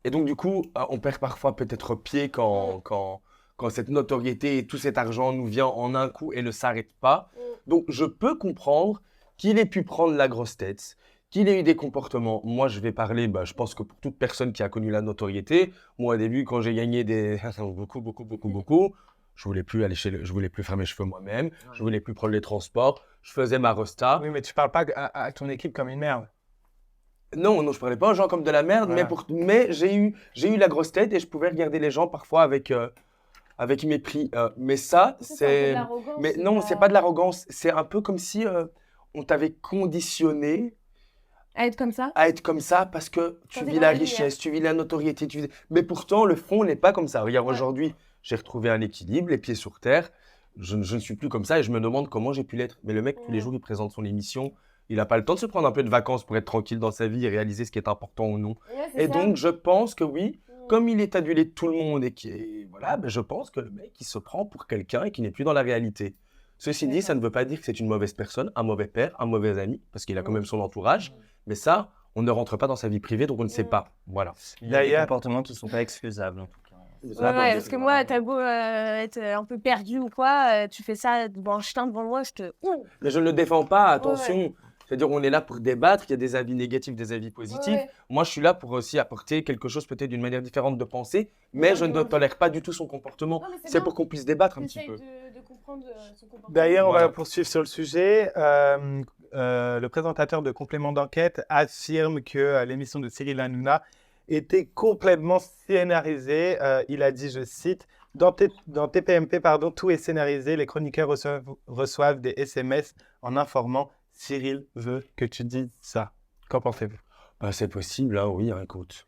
Et donc, du coup, on perd parfois peut-être pied quand cette notoriété et tout cet argent nous vient en un coup et ne s'arrête pas. Donc, je peux comprendre qu'il ait pu prendre la grosse tête, qu'il ait eu des comportements. Moi, je vais parler, je pense que pour toute personne qui a connu la notoriété, moi, au début, quand j'ai gagné beaucoup, je voulais plus je voulais plus faire mes cheveux moi-même, je voulais plus prendre les transports, je faisais ma resta. Oui, mais tu parles pas à ton équipe comme une merde. Non, je parlais pas aux gens comme de la merde, Voilà. mais j'ai eu la grosse tête et je pouvais regarder les gens parfois avec mépris. Mais ça, c'est... Mais non, c'est pas de l'arrogance. C'est un peu comme si on t'avait conditionné À être comme ça. à être comme ça parce que tu Quand t'es vis dans la la lumière. richesse, tu vis la notoriété. Mais pourtant, le fond n'est pas comme ça. Regarde, Ouais. aujourd'hui, j'ai retrouvé un équilibre, les pieds sur terre. Je ne suis plus comme ça et je me demande comment j'ai pu l'être. Mais le mec, tous les jours, il présente son émission. Il n'a pas le temps de se prendre un peu de vacances pour être tranquille dans sa vie et réaliser ce qui est important ou non. Et donc, je pense que oui, comme il est adulé de tout le monde et voilà, je pense que le mec, il se prend pour quelqu'un et qui n'est plus dans la réalité. Ceci dit, ça ne veut pas dire que c'est une mauvaise personne, un mauvais père, un mauvais ami, parce qu'il a quand même son entourage. Mais ça, on ne rentre pas dans sa vie privée, donc on ne sait pas. Voilà. Il y a des D'ailleurs- comportements qui ne sont pas excusables, en tout cas. Ouais, parce que moi, t'as beau être un peu perdu ou quoi, tu fais ça devant un chien devant moi, je te. Ouh. Mais je ne le défends pas, attention. C'est-à-dire, on est là pour débattre, il y a des avis négatifs, des avis positifs. Ouais. Moi, je suis là pour aussi apporter quelque chose peut-être d'une manière différente de penser, mais Ouais, je ne ouais. tolère pas du tout son comportement. Non, mais c'est C'est bien. pour qu'on puisse débattre un petit J'essaye peu. de comprendre son comportement. D'ailleurs, on Voilà. va poursuivre sur le sujet. Le présentateur de Complément d'enquête affirme que l'émission de Cyril Hanouna était complètement scénarisée. Il a dit, je cite, dans TPMP, tout est scénarisé. Les chroniqueurs reçoivent des SMS en informant Cyril veut que tu dises ça. Qu'en pensez-vous? C'est possible, hein, oui, écoute.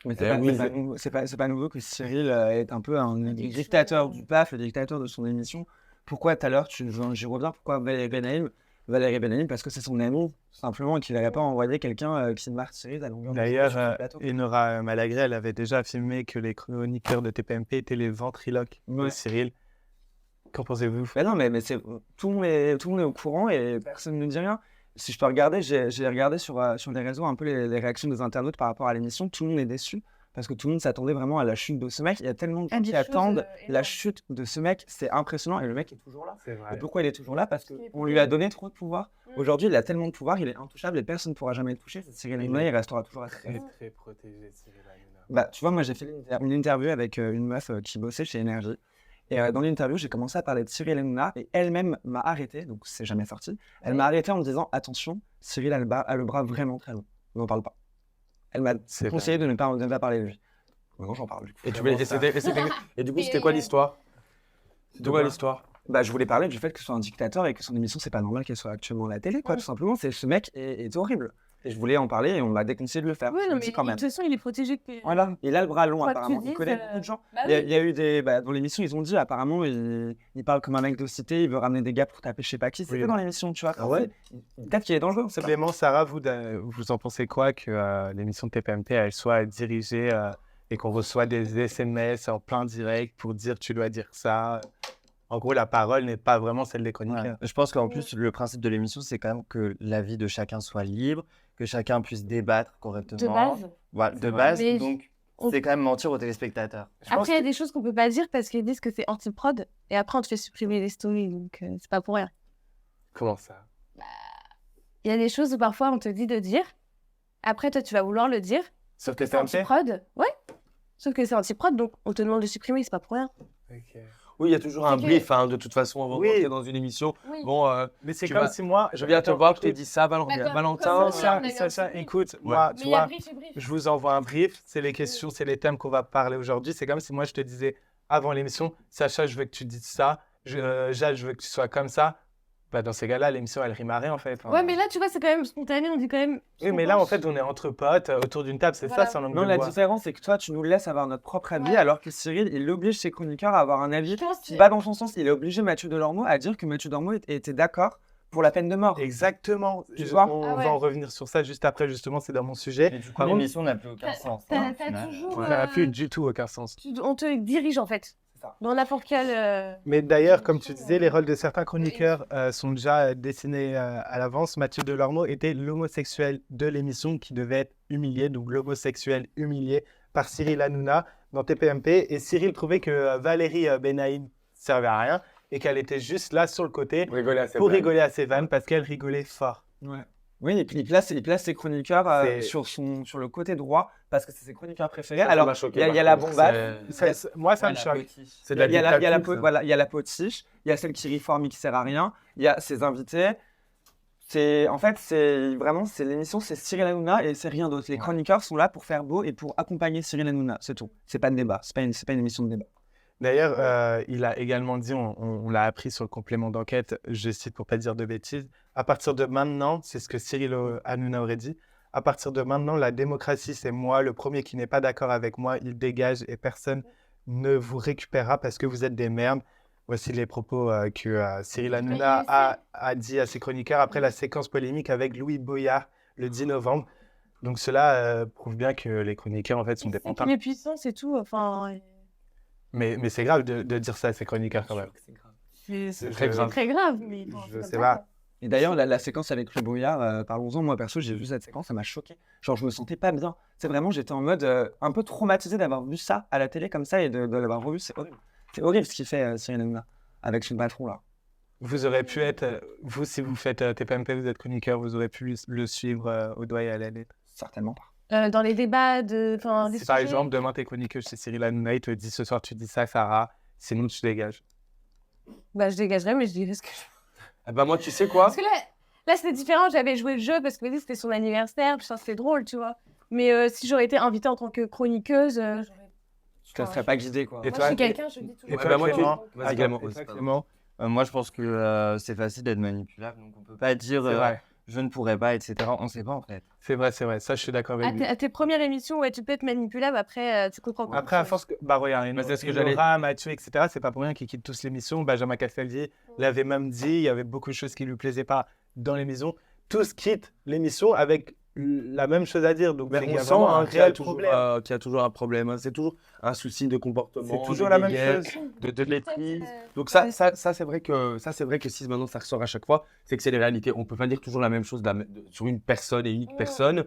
Mais Eh oui. c'est pas nouveau que Cyril est un peu un dictateur du PAF, le dictateur de son émission. Pourquoi tout à l'heure, j'y reviens, pourquoi Valérie Benahim, parce que c'est son ami, tout simplement, et qu'il n'avait pas envoyé quelqu'un qui martyrise à longueur de journée sur D'ailleurs, son plateau. Enora Malagré, elle avait déjà affirmé que les chroniqueurs de TPMP étaient les ventriloques de Ouais. Cyril. Qu'en pensez-vous? Mais non, mais tout le monde est au courant et personne ne dit rien. Si je peux regarder, j'ai regardé sur les réseaux un peu les réactions des internautes par rapport à l'émission. Tout le monde est déçu parce que tout le monde s'attendait vraiment à la chute de ce mec. Il y a tellement de gens qui attendent la chute de ce mec. C'est impressionnant et le mec est toujours là. C'est Et vrai. pourquoi il est toujours là? Parce Parce qu'il est qu'on lui a donné trop de pouvoir. Mm. Aujourd'hui, il a tellement de pouvoir, il est intouchable et personne ne pourra jamais le toucher. C'est Cyril Hanouna, il restera toujours à sa place. Très protégé, Cyril Hanouna. Bah, tu vois, moi, j'ai fait une interview avec une meuf qui bossait chez Énergie. Et dans l'interview, j'ai commencé à parler de Cyril Hanouna et elle-même m'a arrêté, donc c'est jamais sorti. Elle m'a arrêté en me disant attention, Cyril a le bras vraiment très long. On n'en parle pas. Elle m'a C'est conseillé de ne pas parler de lui. Maintenant, j'en parle du coup. Et du coup, c'était quoi l'histoire? C'était quoi l'histoire? Bah, je voulais parler du fait que ce soit un dictateur et que son émission, c'est pas normal qu'elle soit actuellement à la télé, quoi, tout simplement. Ce mec est horrible. Et je voulais en parler et on m'a déconseillé de le faire. Ouais, Je non, le mais dis quand de même. toute façon, il est protégé. Voilà, il a le bras long Quoi que tu apparemment. Il dises, connaît beaucoup de gens. Bah Il y a eu des. Dans l'émission, ils ont dit apparemment, il parle comme un mec de cité, il veut ramener des gars pour taper je sais pas qui. C'était Oui. dans l'émission, tu vois. Ah ouais. Peut-être qu'il est dangereux, on sait pas. Clément, Sarah, vous en pensez quoi que l'émission de TPMP elle soit dirigée et qu'on reçoit des SMS en plein direct pour dire tu dois dire ça? En gros, la parole n'est pas vraiment celle des chroniqueurs. Ouais. Je pense qu'en plus, le principe de l'émission, c'est quand même que la vie de chacun soit libre, que chacun puisse débattre correctement. De base. Voilà, de vrai. base. Mais Donc, on- c'est quand même mentir aux téléspectateurs. Après, il y a des choses qu'on peut pas dire parce qu'ils disent que c'est anti-prod et après, on te fait supprimer les stories, donc c'est pas pour rien. Comment ça? Il y a des choses où parfois on te dit de dire, après, toi, tu vas vouloir le dire. Sur C'est TPMP? anti-prod, ouais. Sauf que c'est anti-prod, donc on te demande de supprimer, c'est pas pour rien. Ok. Oui, il y a toujours un C'est que- brief, hein, de toute façon, avant Oui. d'entrer dans une émission. Oui. Bon, Mais c'est Tu comme vas- si moi... je viens te Attends, voir, je t'ai écoute, dit ça, Bah, comme- Valentin. comme Sacha, on a eu un Sacha, petit brief. écoute, moi, tu Mais il y a vois, brief et brief. je vous envoie un brief, c'est les questions, c'est les thèmes qu'on va parler aujourd'hui. C'est comme si moi, je te disais avant l'émission, Sacha, je veux que tu dises ça, Jade, je veux que tu sois comme ça. Bah, dans ces cas-là, l'émission, elle rime à rien, en fait. Ouais, mais là, tu vois, c'est quand même spontané, on dit quand même. Oui, mais là, en fait, on est entre potes, autour d'une table, c'est Voilà. ça, sans langue Non, de la bois. différence, c'est que toi, tu nous laisses avoir notre propre avis, Ouais. alors que Cyril, il oblige ses chroniqueurs à avoir un avis Je pense qui que- va dans son sens. Il a obligé Mathieu Delormeau à dire que Mathieu Delormeau était d'accord pour la peine de mort. Exactement. Tu vois On Ah ouais. va en revenir sur ça juste après, justement, c'est dans mon sujet. Et du coup, Par contre, l'émission n'a plus aucun sens. hein, au T'as final. toujours. Ça n'a plus du tout aucun sens. On te dirige, en fait. ça. Dans n'importe quel. Mais d'ailleurs, comme tu disais, les rôles de certains chroniqueurs sont déjà dessinés à l'avance. Mathieu Delormeau était l'homosexuel de l'émission qui devait être humilié, donc l'homosexuel humilié par Cyril Hanouna dans TPMP. Et Cyril trouvait que Valérie Benaïm servait à rien et qu'elle était juste là sur le côté pour rigoler à ses vannes parce qu'elle rigolait fort. Ouais. Oui, et puis il place ses chroniqueurs C'est- sur le côté droit parce que c'est ses chroniqueurs préférés. Ça Alors, m'a choqué, il y a par la contre. bombade, Moi, ça me choque. C'est de la il y a la dictature, peau- ça. voilà, il y a la potiche, il y a celle qui réforme et qui sert à rien, il y a ses invités. En fait, c'est l'émission, c'est Cyril Hanouna et c'est rien d'autre. Les chroniqueurs sont là pour faire beau et pour accompagner Cyril Hanouna, c'est tout. C'est pas de débat, c'est pas une émission de débat. D'ailleurs, il a également dit, on l'a appris sur le complément d'enquête, je cite pour pas dire de bêtises, à partir de maintenant, c'est ce que Cyril Hanouna aurait dit, à partir de maintenant, la démocratie, c'est moi, le premier qui n'est pas d'accord avec moi, il dégage et personne ne vous récupérera parce que vous êtes des merdes. Voici les propos que Cyril Hanouna a dit à ses chroniqueurs après la séquence polémique avec Louis Boyard le 10 novembre. Donc cela prouve bien que les chroniqueurs, en fait, sont des C'est pantins. qu'il est puissant, c'est tout. Enfin, Mais c'est grave de dire ça à ses chroniqueurs quand même. c'est très grave. très grave. Mais Je sais pas. Et d'ailleurs, la séquence avec le brouillard, parlons-en, moi perso, j'ai vu cette séquence, ça m'a choqué. Genre, je me sentais pas bien. C'est vraiment, j'étais en mode un peu traumatisé d'avoir vu ça à la télé comme ça et de l'avoir revu, c'est horrible. C'est horrible ce qu'il fait, Cyril Hanouna, avec son patron là. Vous aurez pu être, vous, si vous faites TPMP, vous êtes chroniqueur, vous aurez pu le suivre au doigt et à la lettre. Certainement pas. dans les débats de. Enfin, des Si par sujets. exemple, demain, t'es chroniqueuse chez Cyril Hanouna, il te dit ce soir, tu dis ça, Sarah, sinon tu dégages. Bah, je dégagerais, mais je dirais ce que je. Ah bah moi, tu sais quoi? Parce que là c'était différent. J'avais joué le jeu parce que c'était son anniversaire. Puis ça, c'était drôle, tu vois. Mais si j'aurais été invitée en tant que chroniqueuse, j'aurais. Je te serais pas guidé quoi. Et Moi, toi, je suis quelqu'un, je dis Et toujours. toi, bah, moi, Clément Vas-y, Attends, Clément. et toi, Ouais, Clément Moi, je pense que c'est facile d'être manipulable, donc on peut pas dire C'est vrai, je ne pourrais pas, etc. On sait pas en fait. c'est vrai, c'est vrai. Ça, je suis d'accord avec lui. À tes premières émissions, ouais, tu peux être manipulable. Après, tu comprends pas. Après, à force que. Bah, regarde, Bah, c'est ce que Nora, Mathieu, etc., c'est pas pour rien qu'ils quittent tous l'émission. Benjamin Castaldi l'avait même dit, il y avait beaucoup de choses qui lui plaisaient pas dans l'émission. Tous quittent l'émission avec la même chose à dire. Donc, Mais c'est qu'il y on a sent vraiment un qu'il y a réel toujours, problème. qu'il y a toujours un problème. Hein. C'est toujours un souci de comportement. C'est toujours de la même guéguerre, chose. de maîtrise. Donc ça c'est vrai que si maintenant ça ressort à chaque fois, c'est que c'est les réalités. On peut pas dire toujours la même chose sur une personne et unique personne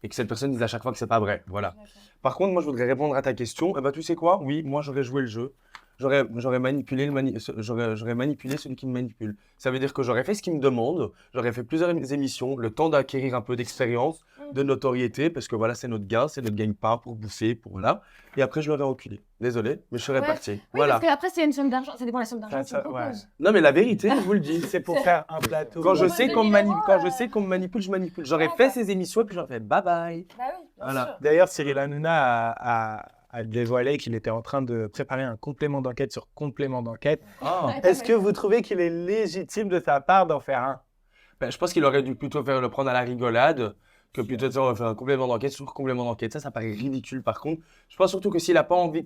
et que cette personne dise à chaque fois que c'est pas vrai. Voilà. Par contre, moi je voudrais répondre à ta question. Eh ben, tu sais quoi? Oui, moi j'aurais joué le jeu. J'aurais manipulé j'aurais manipulé celui qui me manipule. Ça veut dire que j'aurais fait ce qu'il me demande, j'aurais fait plusieurs émissions, le temps d'acquérir un peu d'expérience, de notoriété, parce que voilà, c'est notre gagne-pain pour bouffer, pour là. Et après, je l'aurais enculé. Désolé, mais je serais Ouais. parti. Oui, Voilà. parce qu'après, c'est une somme d'argent. Ça dépend de la somme d'argent que tu Ça, proposes. Non, mais la vérité, je vous le dis. C'est pour faire un plateau. Quand je Ouais, sais qu'on me manipule, je manipule, je manipule. J'aurais fait ces émissions et puis j'aurais fait bye bye. Bah oui, bien Voilà. sûr. D'ailleurs, Cyril Hanouna a dévoilé qu'il était en train de préparer un complément d'enquête sur complément d'enquête. Ah. Est-ce que vous trouvez qu'il est légitime de sa part d'en faire un? Ben, je pense qu'il aurait dû plutôt le prendre à la rigolade que plutôt de faire un complément d'enquête sur complément d'enquête. Ça paraît ridicule par contre. Je pense surtout que s'il n'a pas envie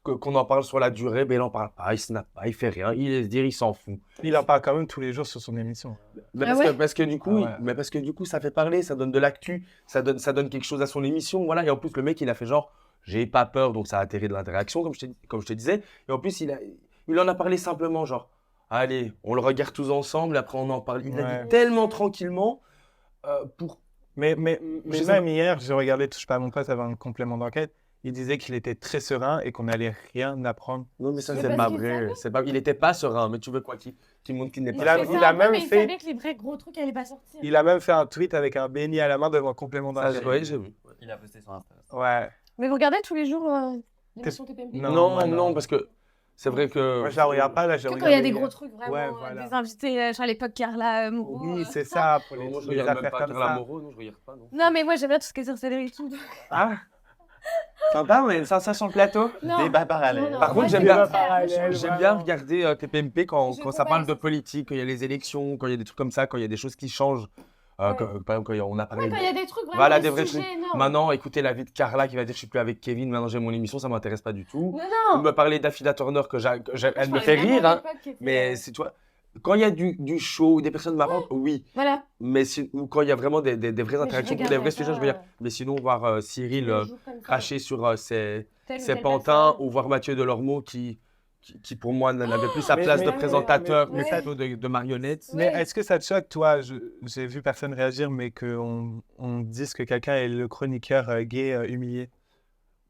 qu'on en parle sur la durée, ben il n'en parle pas, il snap pas, il fait rien, il laisse dire, il s'en fout. Il en parle quand même tous les jours sur son émission. Mais Ah parce que du coup, Ah ouais. mais parce que du coup, ça fait parler, ça donne de l'actu, ça donne quelque chose à son émission. Voilà. Et en plus, le mec, il a fait genre, j'ai pas peur, donc ça a atterri de l'interaction, comme je te disais. Et en plus, il en a parlé simplement, genre, allez, on le regarde tous ensemble, après on en parle. Il l'a Ouais. dit tellement tranquillement pour. Mais Je sais même pas. hier, j'ai regardé Touche pas à mon poste avant un complément d'enquête. Il disait qu'il était très serein et qu'on n'allait rien apprendre. Non, mais ça, Mais c'est parce pas qu'il vrai. savait. Il était pas serein, mais tu veux quoi qu'il montre qu'il n'est pas Il a- serein. il a même mais fait- Il savait que les vrais gros trucs n'allaient pas sortir. Il a même fait un tweet avec un béni à la main devant complément Ça, d'enquête. ouais, j'ai vu. Il a posté sur Insta. Ouais. Mais vous regardez tous les jours l'émission TPMP? Non, Non, moi, non. non, parce que c'est vrai que. Moi, je la regarde pas, là, j'ai Que regardé. quand il y a des gros trucs vraiment, Ouais, voilà. des invités, à l'époque Carla Moreau. Oui, c'est ça, pour les, Moi, je les regarde même affaires pas comme Carla ça. Moreau, non, je regarde pas, non. Non, mais moi j'aime bien tout ce qui est sorcellerie et tout. Ah sympa, on a une sensation sur le plateau. Non. Débat parallèle. Non, Par contre, moi, j'aime je vais bien- le faire. J'aime bien regarder TPMP quand Je ça parle de comprends. politique, quand il y a les élections, quand il y a des trucs comme ça, quand il y a des choses qui changent. Ouais. Par exemple, quand on a parlé Ouais, de- quand il y a des trucs vraiment. Voilà, des des vrais sujets trucs. énormes. Maintenant, écoutez la vie de Carla qui va dire je suis plus avec Kevin, maintenant j'ai mon émission, ça m'intéresse pas du tout. Non, Vous non. me parlez d'Affida Turner elle me Je fait parlais rire, vraiment hein. d'époque qui était, Mais c'est toi. Quand il y a du show, des personnes marrantes, oui. Voilà. Mais ou quand il y a vraiment des vraies je interactions pour des regarderais vrais sujets, je veux pas, dire. Mais sinon, voir Cyril cracher sur ses Telle ou ses telle pantins personne. ou voir Mathieu Delormeau qui pour moi n'avait plus sa Mais- place mais- de mais- présentateur, mais mais- plutôt de marionnette. Mais Ouais. est-ce que ça te choque, toi, j'ai vu personne réagir, mais qu'on dise que quelqu'un est le chroniqueur gay humilié?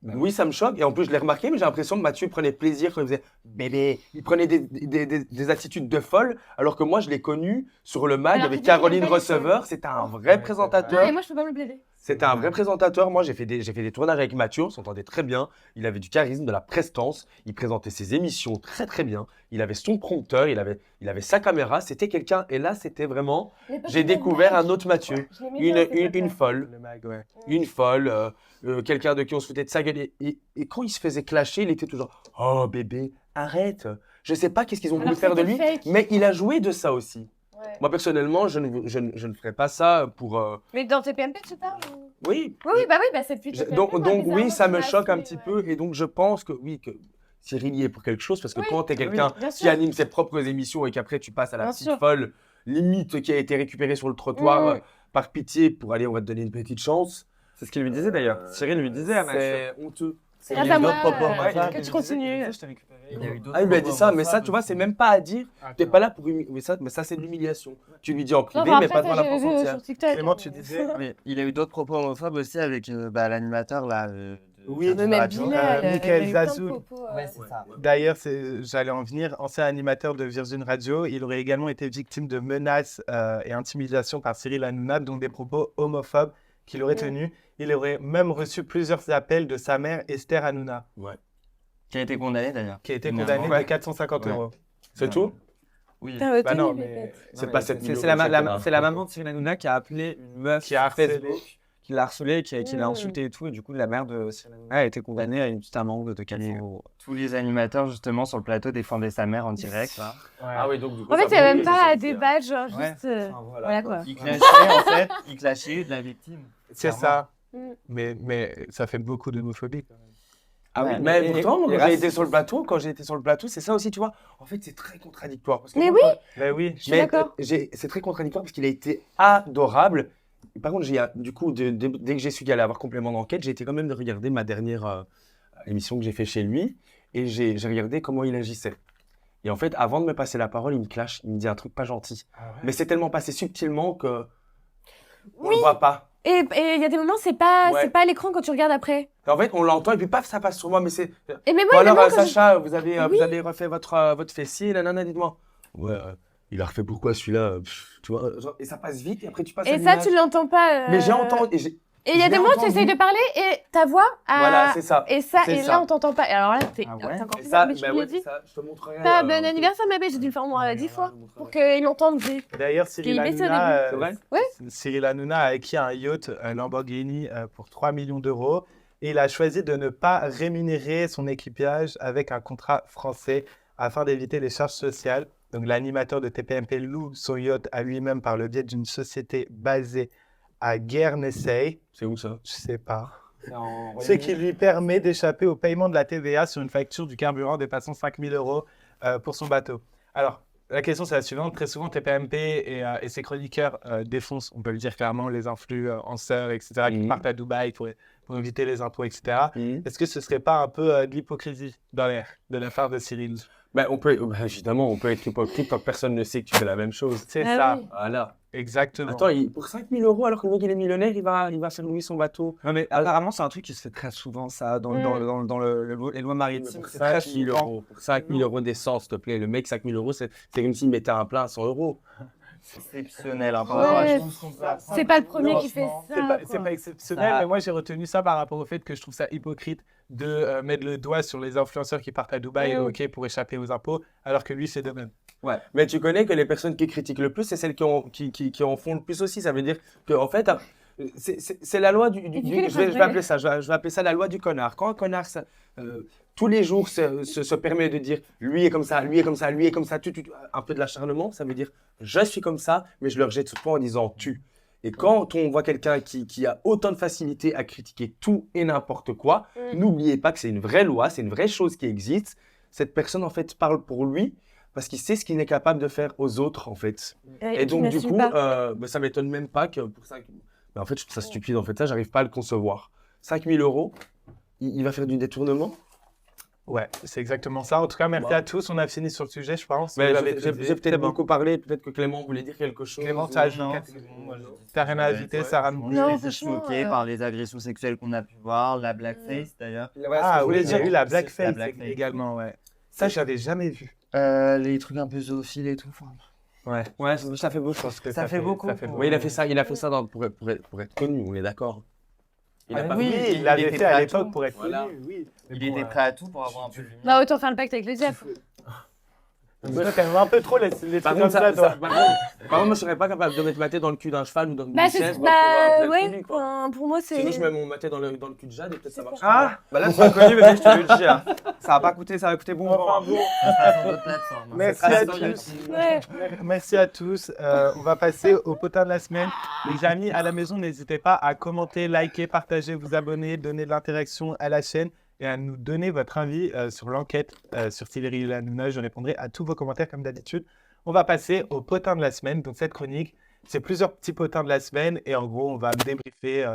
Oui, ça me choque. Et en plus, je l'ai remarqué, mais j'ai l'impression que Mathieu prenait plaisir quand il faisait bébé. Il prenait des attitudes de folle, alors que moi, je l'ai connu sur le mag Alors avec que toi, Caroline il est pas Receveur. C'était un vrai présentateur. Et moi, je peux pas me le plaider. C'était un vrai présentateur. Moi, j'ai fait des tournages avec Mathieu. On s'entendait très bien. Il avait du charisme, de la prestance. Il présentait ses émissions très, très bien. Il avait son prompteur. Il avait sa caméra. C'était quelqu'un. Et là, c'était vraiment. J'ai découvert un autre Mathieu. Une folle. Le mag, ouais. Une folle. Quelqu'un de qui on se foutait de sa gueule. Et quand il se faisait clasher, il était toujours oh bébé, arrête. Je sais pas qu'est-ce qu'ils ont voulu faire de lui, mais il a joué de ça aussi. Moi, personnellement, je ne ferais pas ça pour. Mais dans TPMP, tu parles Oui. Oui, bah c'est depuis TPMP. Donc, moi, donc oui, bizarrement, ça tu me m'as choque un saoulée, petit ouais. peu. Et donc, je pense que oui, que Cyril y est pour quelque chose. Parce que Oui, quand tu es quelqu'un bien qui sûr. anime ses propres émissions et qu'après tu passes à la Bien petite sûr. folle, limite qui a été récupérée sur le trottoir Mm. par pitié pour aller, on va te donner une petite chance. C'est ce qu'il lui disait d'ailleurs. Cyril lui disait à Mathieu. C'est honteux. C'est Il y a grâce à eu moi d'autres propos, Ouais, enfin, que tu continues. Je t'ai récupéré. Il y a eu d'autres Ah, il lui a dit propos ça, mais ça, homophobes tu vois, aussi. c'est même pas à dire. T'es pas là pour humilier. Mais ça, c'est de l'humiliation. Tu lui dis en privé, Non, mais après, pas devant ça, la j'avais France vu entière. sur TikTok. Clément, tu disais. Oui, il y a eu d'autres propos homophobes aussi avec l'animateur là. Oui, Mais même Bilal, Michael il y a eu plein de Zazoul. propos, Ouais, c'est ça. D'ailleurs, j'allais en venir, ancien animateur de Virgin Radio, il aurait également été victime de menaces et intimidations par Cyril Hanouna, dont des propos homophobes qu'il aurait tenus. Il aurait même reçu plusieurs appels de sa mère, Esther Hanouna, Qui a été condamné d'ailleurs. qui a été Ouais. condamnée Ouais. de 450 Ouais. euros. C'est tout? Oui. Putain, ouais, Bah Tony, non, mais mais C'est pas cette C'est la maman de Cyril Hanouna qui a appelé une meuf qui a harcelé. qui l'a harcelé, qui l'a Mm. insulté et tout. Et du coup, la mère de Cyril Hanouna a été condamnée à une petite amende de 400 euros. Tous les animateurs justement sur le plateau défendaient sa mère en direct. Là. Ah oui, donc du coup, En fait, ça il n'y a même brûle, pas les à gens. débattre, genre Ouais. juste. Enfin, Voilà quoi. Il clashait en fait, il clashait de la victime. C'est ça. Mm. Mais ça fait beaucoup d'homophobie. quand même. Ah oui, Mais et- pourtant, et quand j'ai raciste. été sur le plateau, c'est ça aussi, tu vois. En fait, c'est très contradictoire. Parce que Mais moi, oui. Ben oui. Je suis d'accord. c'est très contradictoire parce qu'il a été adorable. Par contre, du coup, dès que j'ai su qu'il allait avoir complément d'enquête, j'ai été quand même de regarder ma dernière émission que j'ai fait chez lui et j'ai regardé comment il agissait. Et en fait, avant de me passer la parole, il me clash, il me dit un truc pas gentil. Mais c'est tellement passé subtilement que on Oui. le voit pas. Et il y a des moments, c'est pas Ouais. à l'écran quand tu regardes après. En fait, on l'entend et puis paf, ça passe sur moi. Mais c'est. Et même Bon, moi, il y a des alors, moments quand Sacha, vous avez Oui. refait votre fessier, nanana, dites-moi. Ouais, il a refait pourquoi celui-là tu vois, et ça passe vite et après tu passes à Et ça, l'image. tu l'entends pas. Mais j'ai entendu. Et il y a je des l'ai moments, tu entendu. essayes de parler et ta voix. Voilà, c'est ça. Et ça, c'est et ça. là, on t'entend pas. Et alors là, t'es Ah ouais. encore Et plus. ça, Mais je bah te l'ai ouais, dit. ça, je te montrerai. Pas bon anniversaire, ma belle. J'ai dû le faire au moins 10 fois pour qu'ils l'entendent. D'ailleurs, Cyril Qu'il baisse au Hanouna, C'est vrai Cyril Hanouna a acquis un yacht, un Lamborghini, pour 3 millions d'euros. Et il a choisi de ne pas rémunérer son équipage avec un contrat français afin d'éviter les charges sociales. Donc, l'animateur de TPMP loue son yacht à lui-même par le biais d'une société basée à Guernesey. C'est où ça? Je sais pas. C'est en Ce qui lui permet d'échapper au paiement de la TVA sur une facture du carburant dépassant 5 000 euros pour son bateau. Alors, la question c'est la suivante. Très souvent, TPMP et ses chroniqueurs défoncent, on peut le dire clairement, les influenceurs, etc., qui Mhm. partent à Dubaï pour éviter les impôts, etc. Est-ce que ce serait pas un peu de l'hypocrisie dans l'air de la part de Cyril? Bah, évidemment, on peut être hypocrite quand personne ne sait que tu fais la même chose. C'est Ah ça, oui. Voilà. exactement. Attends, pour 5 000 euros, alors que le mec il est millionnaire, il va faire louer son bateau. Non, mais apparemment, c'est un truc qui se fait très souvent, ça, dans les lois maritimes. Pour C'est très 5 000 souvent. euros. Pour 5 000 euros d'essence, s'il te plaît. Le mec, 5 000 euros, c'est comme s'il mettait un plein à 100 euros. Exceptionnel. Hein, Ouais, par c'est pas le premier qui fait ça. C'est quoi. pas exceptionnel, Ça- mais moi j'ai retenu ça par rapport au fait que je trouve ça hypocrite de mettre le doigt sur les influenceurs qui partent à Dubaï ok, pour échapper aux impôts, alors que lui c'est de même. Mais tu connais que les personnes qui critiquent le plus, c'est celles qui en font le plus aussi. Ça veut dire qu'en fait, c'est la loi je vais appeler ça, je vais appeler ça la loi du connard. Quand un connard, tous les jours, se permet de dire lui est comme ça, lui est comme ça, lui est comme ça, un peu de l'acharnement, ça veut dire je suis comme ça, mais je leur jette sur toi en disant tu. Et quand on voit quelqu'un qui a autant de facilité à critiquer tout et n'importe quoi, n'oubliez pas que c'est une vraie loi, c'est une vraie chose qui existe. Cette personne, en fait, parle pour lui. parce qu'il sait ce qu'il est capable de faire aux autres, en fait. Et qui donc, ne du suit coup, pas. ça m'étonne même pas que pour ça. Mais en fait, je trouve ça stupide. En fait, ça, j'arrive pas à le concevoir. 5 000 €, il va faire du détournement. Ouais, c'est exactement ça. En tout cas, merci Ouais. à tous. On a fini sur le sujet, je pense. Mais Vous avez j'ai posé. peut-être C'est bon. beaucoup parlé. Peut-être que Clément voulait dire quelque chose. Clément, t'as Non, ajouté c'est bon, moi, je dis T'as rien à ouais, ajouter, ouais. Sarah? Non, Non, j'étais franchement, choquée par les agressions sexuelles qu'on a pu voir, la blackface d'ailleurs. Ah oui, j'ai vu la La blackface blackface. également, ouais. Ça, j'avais jamais vu. Les trucs un peu zoophiles et tout. enfin, Ouais. Ouais, ça fait beau, je pense. Que Ça fait beaucoup. Ça fait beaucoup. Oui, il a fait ça pour être connu, on est d'accord. Il a Ah pas oui, Oui, fait- il l'avait était fait à prêt à l'époque tout. pour être Voilà. connu, oui. Mais Il bon, était prêt à tout pour avoir un peu de lumière. Bah, autant faire le pacte avec le diable. Toi, t'aimes un peu trop les Par trucs contre, comme ça, toi. par contre, moi, je serais pas capable de mettre ma tête dans le cul d'un cheval ou d'une Bah, c'est. chaise. Bah, ouais. ouais, pour moi, c'est. Sinon, je mets ma tête dans le cul de Jade et peut-être ça marche. Ah, bah là, tu as connu, bébé, je te le dis. Hein. Ça va pas coûter, ça va coûter bon. Enfin, bon. Ça sera sur d'autres plateformes. Merci Ça sera à sur tous. YouTube. Ouais. Merci à tous. On va passer au potin de la semaine. Les amis à la maison, n'hésitez pas à commenter, liker, partager, vous abonner, donner de l'interaction à la chaîne et à nous donner votre avis sur l'enquête sur Tillery Hanouna. Je répondrai à tous vos commentaires comme d'habitude. On va passer au potin de la semaine. Donc cette chronique, c'est plusieurs petits potins de la semaine et en gros, on va débriefer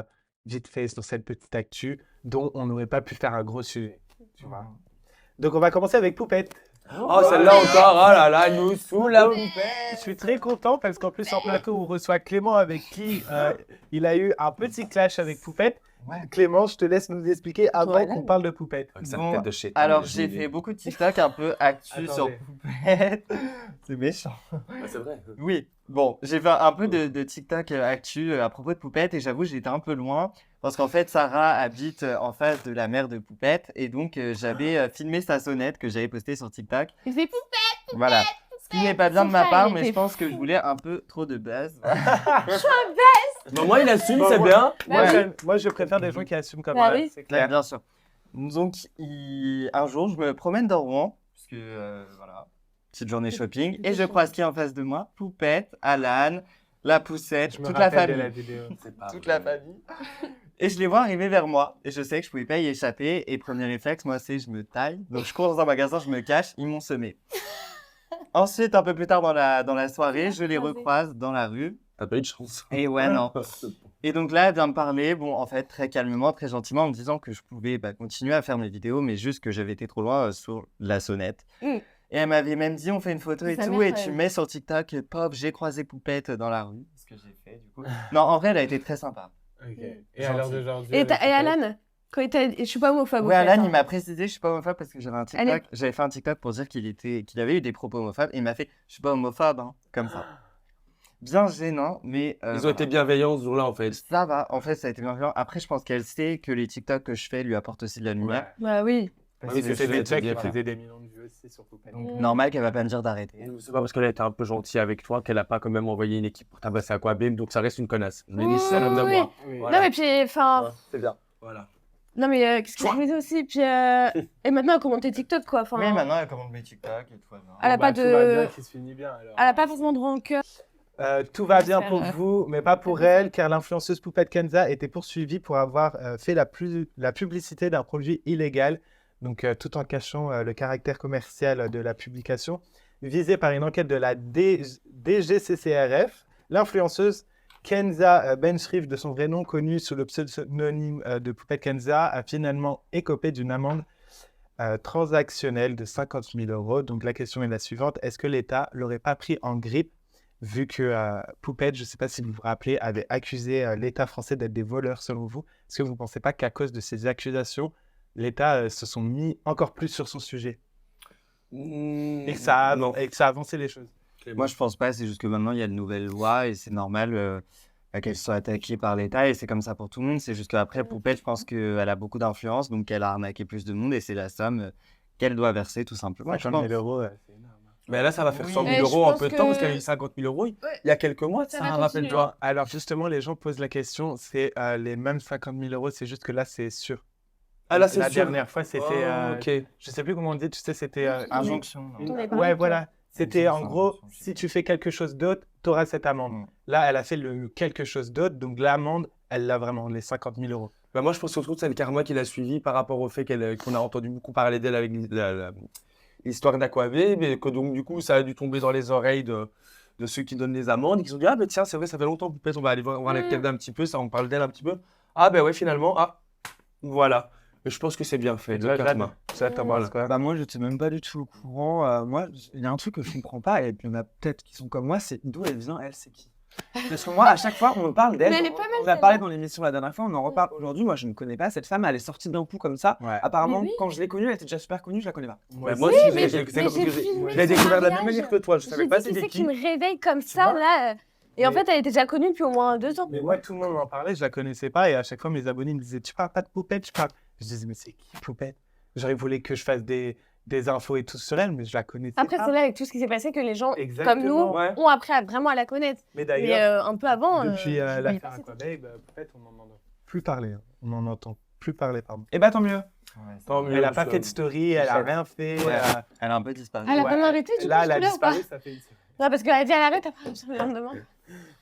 vite fait sur cette petite actu dont on n'aurait pas pu faire un gros sujet. Tu vois. Donc on va commencer avec Poupette. Oh, celle-là encore, oh là là, nous sous la Je suis très content parce qu'en plus en plateau, on reçoit Clément avec qui il a eu un petit clash avec Poupette. Ouais. Clément, je te laisse nous expliquer avant Voilà. qu'on parle de Poupette. Avec sa Bon, tête de chétan, Alors, mais j'ai je- fait beaucoup de TikTok un peu actu sur Attendez. Poupette. C'est méchant. Ah, c'est vrai. Oui, bon, j'ai fait un peu de TikTok actu à propos de Poupette et j'avoue, j'étais un peu loin parce qu'en fait, Sarah habite en face de la mère de Poupette et donc j'avais filmé sa sonnette que j'avais postée sur TikTok. Il fait poupée. Voilà. Ce qui n'est pas bien de ma Son part, frère, mais il je était pense que je voulais un peu trop de buzz. Non, moi, il assume, Bon, c'est moi- bien. Moi, je préfère des gens qui assument comme Bah ça. oui. C'est Ouais, clair. bien sûr. Donc, un jour, je me promène dans Rouen, puisque voilà, petite journée shopping, et je croise qui en face de moi? Poupette, Alan, la poussette, Je me toute la rappelle de famille. la vidéo. C'est pas Toute vrai. la famille. Et je les vois arriver vers moi. Et je sais que je pouvais pas y échapper. Et premier réflexe, moi, c'est je me taille. Donc je cours dans un magasin, je me cache. Ils m'ont semé. Ensuite, un peu plus tard dans la soirée, je les recroise dans la rue. T'as pas eu de chance. Et ouais, non. Et donc là, elle vient me parler, bon, en fait, très calmement, très gentiment, en me disant que je pouvais continuer à faire mes vidéos, mais juste que j'avais été trop loin sur la sonnette. Mm. Et elle m'avait même dit, on fait une photo et Sa tout, mère, et tu mets sur TikTok, pop, j'ai croisé Poupette dans la rue. Ce que j'ai fait, du coup. Non, en vrai, elle a été très sympa. Et à l'heure d'aujourd'hui. Et, avec et Poupette Alan, quand il t'a. Je suis pas homophobe. Ouais, en fait, Alan, hein. il m'a précisé, je suis pas homophobe parce que j'avais un Elle est- TikTok. J'avais fait un TikTok pour dire qu'il avait eu des propos homophobes. Et il m'a fait, je suis pas homophobe, hein, comme ça. Bien gênant, mais. Ils ont été bienveillants ce jour-là, en fait. Ça va, en fait, ça a été bienveillant. Après, je pense qu'elle sait que les TikTok que je fais lui apportent aussi de la lumière. Bah oui. Parce Oui, que c'est c'était sûr, des c'est checks qui bien fait. faisaient des millions de vues aussi sur Poupette. Donc, normal qu'elle va pas me dire d'arrêter. C'est pas parce qu'elle a été un peu gentille avec toi qu'elle a pas quand même envoyé une équipe pour tabasser à quoi bim, donc ça reste une connasse. Je l'ai dit, c'est l'homme de Oui. moi. Voilà. Non, mais puis. Enfin. C'est bien. Voilà. Non, mais qu'est-ce que je me disais aussi? Puis. Et maintenant, elle commente TikTok, quoi. Enfin, Mais maintenant, elle commande mes TikTok et tout va bien. Elle a pas Tout va bien, de. qui se finit bien alors. Elle a pas forcément de rancœur. Tout va bien pour J'espère. vous, mais pas pour elle, car l'influenceuse Poupette Kenza était poursuivie pour avoir fait la publicité d'un produit illégal, donc tout en cachant le caractère commercial de la publication. Visée par une enquête de la DGCCRF, l'influenceuse Kenza Benchriff, de son vrai nom connu sous le pseudonyme de Poupette Kenza, a finalement écopé d'une amende transactionnelle de 50 000 €. Donc la question est la suivante, est-ce que l'État l'aurait pas pris en grippe vu que Poupette, je ne sais pas si vous vous rappelez, avait accusé l'État français d'être des voleurs selon vous? Est-ce que vous ne pensez pas qu'à cause de ces accusations, l'État se sont mis encore plus sur son sujet et que ça a avancé les choses? Moi, je pense pas, c'est juste que maintenant, il y a de nouvelles lois et c'est normal qu'elles soient attaquées par l'État et c'est comme ça pour tout le monde. C'est juste qu'après, Poupette, je pense qu'elle a beaucoup d'influence, donc elle a arnaqué plus de monde et c'est la somme qu'elle doit verser tout simplement. je 50 000 pense. €, c'est énorme. Mais là, ça va faire Oui. 100 Mais 000 je € en pense peu de temps parce que- qu'elle a eu 50 000 € il Ouais. y a quelques mois. Ça Ça, va continuer. rappelle-toi. Alors justement, les gens posent la question, c'est les mêmes 50 000 €, c'est juste que là, c'est sûr. Ah là, c'est La sûr. dernière fois, c'était, Oh, ok. je sais plus comment on dit, tu sais, c'était Injonction. non. On est pas ouais, d'accord. voilà. C'était en ça, gros, je sais si tu fais quelque chose d'autre, tu auras cette amende. Mm. Là, elle a fait le quelque chose d'autre, donc l'amende, elle l'a vraiment, les 50 000 €. Bah, moi, je pense surtout que c'est le karma qui l'a suivi par rapport au fait qu'on a entendu beaucoup parler d'elle avec histoire d'Aquababe, et que donc du coup ça a dû tomber dans les oreilles de ceux qui donnent les amendes, et qui se sont dit ah ben tiens c'est vrai ça fait longtemps Poupette, on va aller voir la d'un petit peu, ça on parle d'elle un petit peu. Ah ben ouais finalement, ah voilà. Mais je pense que c'est bien fait, de quatre mains. Ça, t'en penses quoi? Bah moi, j'étais même pas du tout au courant. Moi, il y a un truc que je comprends pas, et puis il y en a peut-être qui sont comme moi, c'est d'où elle vient, elle, c'est qui? Parce que moi, à chaque fois, on me parle d'elle. Mais elle est pas mal, On a celle-là. parlé dans l'émission la dernière fois, on en reparle aujourd'hui. Moi, je ne connais pas cette femme, elle est sortie d'un coup comme ça. Ouais. Apparemment, Mais oui. quand je l'ai connue, elle était déjà super connue, je la connais pas. Ouais, moi Oui, aussi, mais je l'ai filmé découvert de la son même manière mariage. que toi, je savais J'ai pas dit, qui c'était c'est qui qui. me réveille comme ça, vois là Et en Mais- fait, elle était déjà connue depuis au moins 2 ans. Mais moi, tout le monde m'en parlait, je la connaissais pas. Et à chaque fois, mes abonnés me disaient, tu parles pas de Poupette, je parle. Je disais, mais c'est qui Poupette? J'aurais voulu que je fasse des infos et tout sur elle, mais je la connaissais Après, pas. c'est là, avec tout ce qui s'est passé, que les gens Exactement. comme nous Ouais. ont appris vraiment à la connaître. Mais Mais d'ailleurs, un peu avant. depuis je voyais l'affaire pas c'était qui. Aquababe, Poupette, on n'en entend plus parler. Hein. On n'en entend plus parler, pardon. Et bah, tant mieux. Tant mieux, Elle a pas ça. fait de story, elle a rien fait. Ouais. Elle a un peu disparu. Elle a Ouais. pas arrêté, du Là, coup, elle a ce coup-là, ou pas disparu, ça fait une semaine. Non, parce qu'elle a dit elle arrête, après, le lendemain.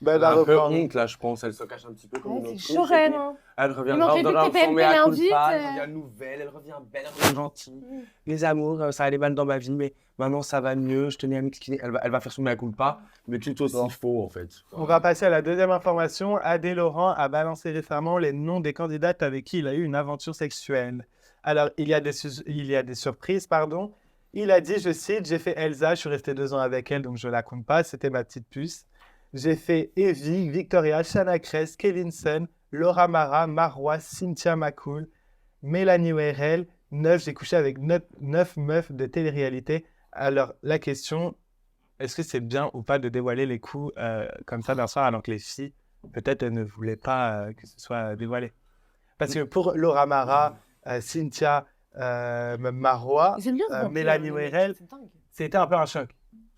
Bah, Elle a un peu reprendre. honte là, je pense, elle se cache un petit peu comme Ouais, une autre c'est couche, chaud, et puis non Elle Il reviendra manquait dans plus la que TPMP mais à l'invite, elle revient nouvelle, elle revient belle, elle revient gentille. Les amours, ça allait mal dans ma vie, mais maintenant ça va mieux, je tenais à m'excuser. Elle va faire son mea culpa, mais tout aussi faux en fait. On va passer à la deuxième information. Adé Laurent a balancé récemment les noms des candidates avec qui il a eu une aventure sexuelle. Alors, il y a des surprises, pardon. Il a dit, je cite, j'ai fait Elsa, je suis resté 2 ans avec elle, donc je la compte pas, c'était ma petite puce. J'ai fait Evie, Victoria, Shana Kress, Kevinson, Laura Mara, Marwa, Cynthia McCool, Mélanie Weirel. 9, j'ai couché avec 9 meufs de télé-réalité. Alors, la question, est-ce que c'est bien ou pas de dévoiler les coups comme ça d'un soir, alors que les filles, peut-être, elles ne voulaient pas que ce soit dévoilé? Parce que pour Laura Mara, Cynthia, même Marwa, J'aime bien ce Mélanie vampire, Weirel, c'est dingue. c'était un peu un choc.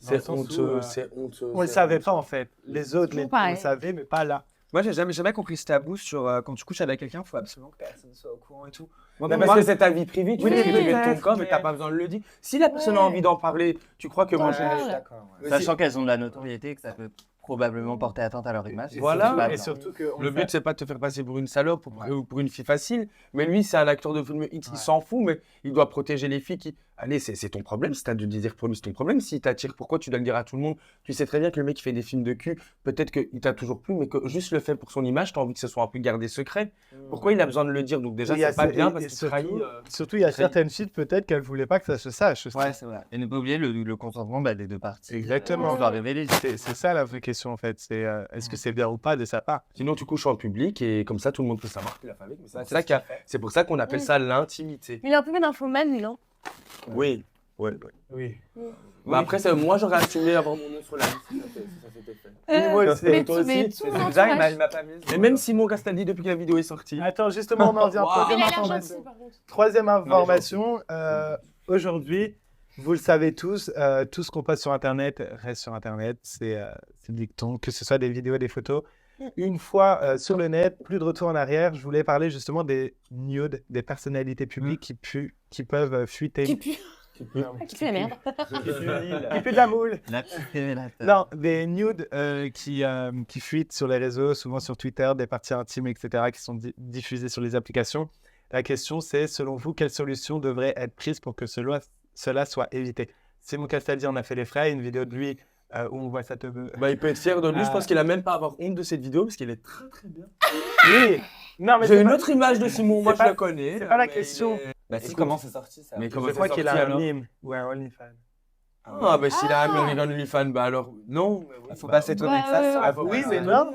Dans le C'est sens où, honteux, c'est honteux. on ne le savait pas en fait. Les autres, toujours on pareil. le savait, mais pas là. Moi, j'ai jamais compris ce tabou sur quand tu couches avec quelqu'un, il faut absolument que personne soit au courant et tout. Moi, Mais pour parce moi, que c'est ta vie privée, tu Oui, fais ce que tu veux de peut-être, ton corps, mais mais- t'as pas besoin de le dire. Si la personne a envie d'en parler, tu crois que moi je Ouais. je suis d'accord. Ouais. Sachant qu'elles ont de la notoriété et que ça peut probablement porter atteinte à leur image. Voilà, Bah, Et non. surtout que Le but, c'est pas de te faire passer pour une salope ou pour une fille facile. Mais lui, c'est un acteur de film X, il s'en fout, mais il doit protéger les filles qui. Allez, c'est ton problème. Si t'as du désir pour lui, c'est ton problème. S'il t'attire, pourquoi tu dois le dire à tout le monde? Tu sais très bien que le mec qui fait des films de cul, peut-être qu'il t'a toujours plu, mais que juste le fait pour son image, t'as envie que ce soit un peu gardé secret. Pourquoi il a besoin de le dire? Donc, déjà, il y a c'est pas ce- bien et parce qu'il surtout- trahit. Surtout, il y a Très- certaines filles, peut-être qu'elles ne voulaient pas que ça se sache. aussi. Ouais, c'est vrai. Et ne pas oublier le consentement des deux parties. Exactement. On doit révéler. C'est ça la vraie question en fait. C'est est-ce que c'est bien ou pas de sa part? Sinon, tu couches en public et comme ça, tout le monde peut savoir que tu l'as fait avec. Mais c'est pour ça qu'on appelle ça l'intimité. Il est un peu d'infoman, lui, non Oui. Ouais. Oui. Bah après, moi, j'aurais assumé avoir mon nom sur la liste si ça s'était fait. Oui, moi aussi. mais toi mais aussi, tout mon Bizarre, entourage. il m'a pas mis. Et même Simon Castaldi, depuis que la vidéo est sortie. Attends, justement, on en vient. Wow. Troisième Il a l'air information. gentil, par contre. Troisième information. Aujourd'hui, vous le savez tous, tout ce qu'on poste sur Internet reste sur Internet. C'est le dicton, que ce soit des vidéos, des photos. Une fois sur le net, plus de retour en arrière. Je voulais parler justement des nudes, des personnalités publiques qui peuvent fuiter. Qui pue. Qui pue la merde. Qui puent de la moule. La petite révélateur. Non, des nudes qui fuitent sur les réseaux, souvent sur Twitter, des parties intimes, etc., qui sont diffusées sur les applications. La question, c'est, selon vous, quelle solution devrait être prise pour que cela soit évité? Simon Castaldi en a fait les frais, une vidéo de lui où on voit sa teub. Bah, il peut être fier de lui. Je pense qu'il a même pas à avoir honte de cette vidéo parce qu'elle est très très bien. Oui. Non, mais J'ai c'est une pas- autre image de Simon, moi c'est je pas- la connais. c'est pas la mais- question. Bah si, Écoute, comment c'est sorti ça? Mais comment je crois c'est qu'il sorti, a un alors mime ou un OnlyFans. Ah, bah s'il a un OnlyFans, bah alors non. Faut pas s'étonner que ça Ouais, sorte. Ah, oui, mais non.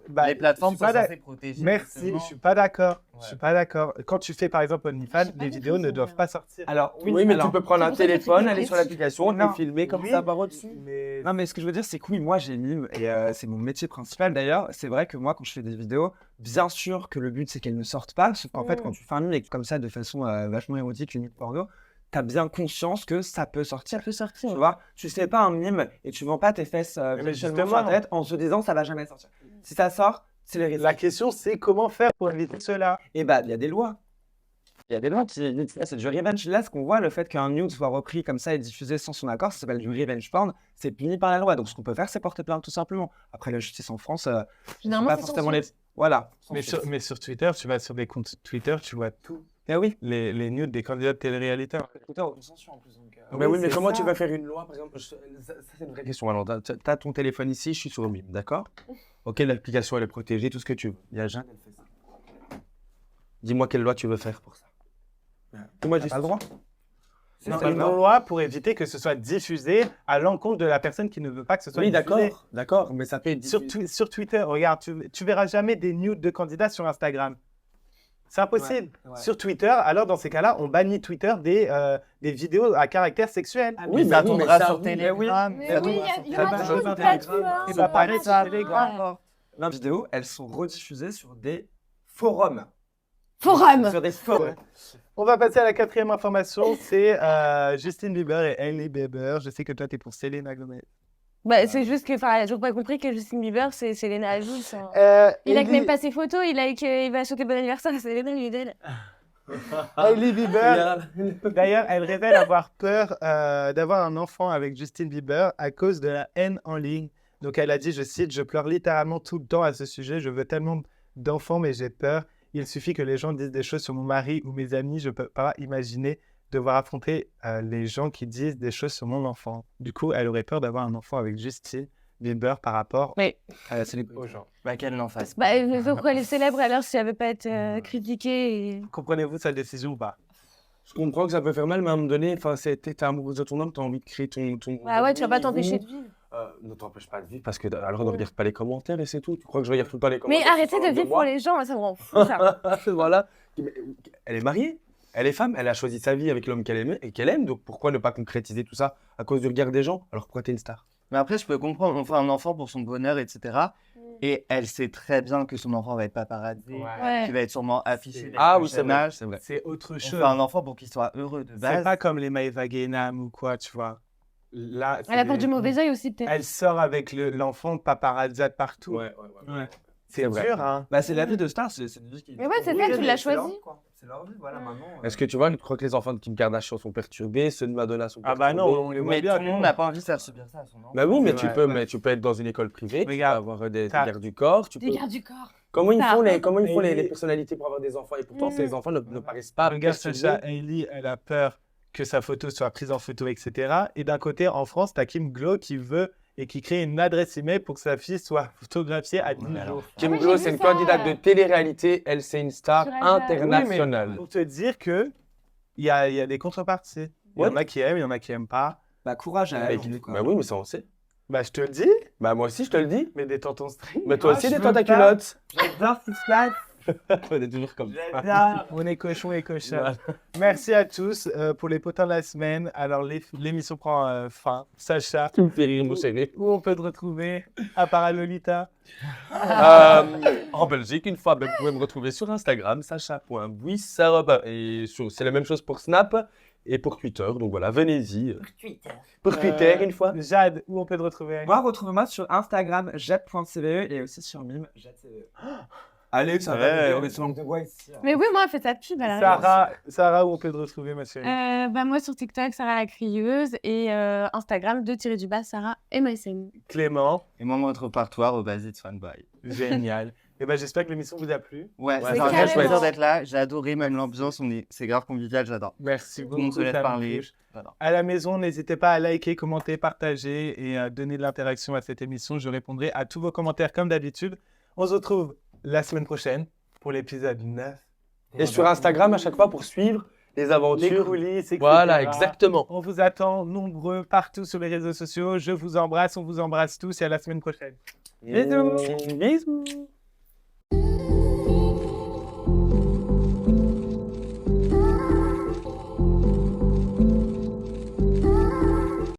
Bah, Les plateformes je sont suis pas censées protéger. Merci, justement. je suis pas d'accord. Je Ouais. suis pas d'accord. Quand tu fais par exemple OnlyFans, les vidéos ne doivent pas sortir. Alors, Oui, mais alors- tu peux prendre C'est un pour ça que téléphone, c'est aller sur l'application, Non. te filmer comme Oui. ça par au-dessus. Mais Non, mais ce que je veux dire, c'est que oui, moi j'ai mime et c'est mon métier principal d'ailleurs. C'est vrai que moi, quand je fais des vidéos, bien sûr que le but c'est qu'elles ne sortent pas. Sauf qu'en fait, quand tu fais un mime et comme ça de façon vachement érotique, limite porno, t'as bien conscience que ça peut sortir. Ça peut sortir. Tu vois, tu fais pas un mime et tu vends pas tes fesses virtuellement sur justement. Internet en se disant ça va jamais sortir. Si ça sort, c'est les risques. la question, c'est comment faire pour éviter cela. Et bah, il y a des lois. Il y a des lois qui disent ça, c'est du revenge. Là, ce qu'on voit, le fait qu'un nude soit repris comme ça et diffusé sans son accord, ça s'appelle du revenge porn, c'est puni par la loi. Donc, ce qu'on peut faire, c'est porter plainte tout simplement. Après, la justice en France, Généralement, pas c'est forcément sans les. suite. Voilà. Mais sur Twitter, tu vas sur des comptes Twitter, tu vois tout Ah oui, les nudes des candidats de télé-réalité. Écoutez, on censure en plus. Donc, Mais oui, mais c'est comment ça. tu vas faire une loi, par exemple ça, c'est une vraie question. Alors, t'as ton téléphone ici, je suis sur Mime, d'accord? Ok, l'application, elle est protégée, tout ce que tu veux. Il y a Jeanne, elle fait ça. Dis-moi quelle loi tu veux faire pour ça. Dis-moi juste. Pas le droit. Non, une loi pour éviter que ce soit diffusé à l'encontre de la personne qui ne veut pas que ce soit Oui, diffusé. d'accord, mais ça fait... Sur Twitter, regarde, tu verras jamais des nudes de candidats sur Instagram. C'est impossible. Ouais. Sur Twitter, alors dans ces cas-là, on bannit Twitter des vidéos à caractère sexuel. Oui, ça tombera ça, sur oui, Telegram. Mais Ça oui, tombera sur il y aura Telegram. toujours une plateforme. Et bah pareil sur Telegram. Ouais. Les vidéos, elles sont rediffusées sur des forums. Forum. Sur des forums. On va passer à la 4e information, c'est Justin Bieber et Hailey Bieber. Je sais que toi, tu es pour Selena Gomez. Bah, c'est juste que, enfin, j'ai toujours pas compris que Justin Bieber, c'est Selena Aziz. Il like même pas ses photos, il va souhaiter bon anniversaire à Selena, lui d'elle. Hailey Bieber, d'ailleurs, elle révèle avoir peur d'avoir un enfant avec Justin Bieber à cause de la haine en ligne. Donc, elle a dit, je cite, « Je pleure littéralement tout le temps à ce sujet. Je veux tellement d'enfants, mais j'ai peur. Il suffit que les gens disent des choses sur mon mari ou mes amis. Je peux pas imaginer devoir affronter les gens qui disent des choses sur mon enfant. » Du coup, elle aurait peur d'avoir un enfant avec Justin Bieber par rapport aux gens. Bah, qu'elle n'en fasse pas. Bah, pourquoi elle est célèbre alors si elle veut pas être critiquée et... Comprenez-vous sa décision ou pas? Je comprends que ça peut faire mal, mais à un moment donné, t'es amoureuse de ton homme, t'as envie de créer ton... Bah ouais, tu vas pas t'empêcher de vivre. Ne t'empêche pas de vivre, parce que alors ne regarde pas les commentaires et c'est tout. Tu crois que je regarde tout le temps les Mais commentaires? arrêtez de vivre pour les gens, ça me rend fou, ça. Voilà. Mais, elle est mariée, elle est femme, elle a choisi sa vie avec l'homme qu'elle aime et qu'elle aime, donc pourquoi ne pas concrétiser tout ça à cause du regard des gens? Alors pourquoi t'es une star? Mais après, je peux comprendre, on fait un enfant pour son bonheur, etc. Et elle sait très bien que son enfant va être paparazzi, Ouais. qu'il va être sûrement affiché. dès Ah le oui, c'est jeune vrai, âge. c'est vrai. C'est autre On chose. fait un enfant pour qu'il soit heureux de C'est base. pas comme les Maëva Gaynam ou quoi, tu vois. Là, Elle a peur du mauvais œil aussi, peut-être. Elle sort avec l'enfant paparazzi partout. Ouais. C'est vrai. dur, hein. Bah, c'est la vie de star, c'est une vie qui... Mais ouais, c'est ça, tu l'as choisi. C'est leur vie, voilà, maintenant. Est-ce que tu vois, tu crois que les enfants de Kim Kardashian sont perturbés, ceux de Madonna sont Ah perturbés? bah non, on les voit Mais bien. tout le monde n'a pas envie de faire subir ça à son enfant. Bah oui, mais C'est tu vrai, peux, ouais. mais tu peux être dans une école privée, tu peux Regarde, avoir des t'as- gardes du corps, tu peux... Des gardes du corps. Comment ils T'as- font les Et- personnalités pour avoir des enfants? Et pourtant, Mm. ces enfants ne paraissent pas Regarde perturbés. Sacha Hailey, elle a peur que sa photo soit prise en photo, etc. Et d'un côté, en France, t'as Kim Glow qui veut et qui crée une adresse email pour que sa fille soit photographiée à 10 jours. Kim Ah oui, Glow, j'ai c'est vu une ça. candidate de télé-réalité. Elle, c'est une star Sur Insta. internationale. Pour te dire que il y a des contreparties. Il y en a qui aiment, il y en a qui aiment pas. Bah, courage à elle. Bah oui, mais ça, on sait. Bah, je te le dis, Bah moi aussi, je te le dis. mais détends ton stream. Mais toi Ah, aussi, je détends veux ta pas. culotte. J'adore ce qui se passe. On est toujours comme ça. Là, on est cochon et cochon. Merci à tous pour les potins de la semaine. Alors, l'émission prend fin. Sacha, Tu me fais rire, mon chéri. où on peut te retrouver à part à Lolita? En Belgique, une fois, vous pouvez me retrouver sur Instagram, sacha.buis. Et c'est la même chose pour Snap et pour Twitter. Donc voilà, venez-y. Pour Twitter, une fois. Jade, où on peut te retrouver? Moi, retrouvez-moi sur Instagram, jade.cve et aussi sur Mime, jade.cve. Allez, ça Ouais. va, on est sur langue de bois ici. Mais oui, moi, elle fait sa pub à la Sarah, où on peut te retrouver, ma chérie? Bah moi sur TikTok, Sarah la crieuse et Instagram, Sarah MSM. Clément, Et moi, on me retrouve partout, It's Fanboy. génial. Et ben, j'espère que l'émission vous a plu. Ouais, Ouais, c'est c'est un vrai carrément. plaisir d'être là. J'ai adoré, même l'ambiance, c'est grave convivial, j'adore. Merci Tout beaucoup. le monde se laisse ça me parler. touche. J'adore. À la maison, n'hésitez pas à liker, commenter, partager et à donner de l'interaction à cette émission. Je répondrai à tous vos commentaires comme d'habitude. On se retrouve la semaine prochaine pour l'épisode 9. Et sur Instagram, à chaque fois, pour suivre les Les aventures. coulisses, etc. Voilà, exactement. On vous attend nombreux partout sur les réseaux sociaux. Je vous embrasse, on vous embrasse tous et à la semaine prochaine. Bisous. Bisous.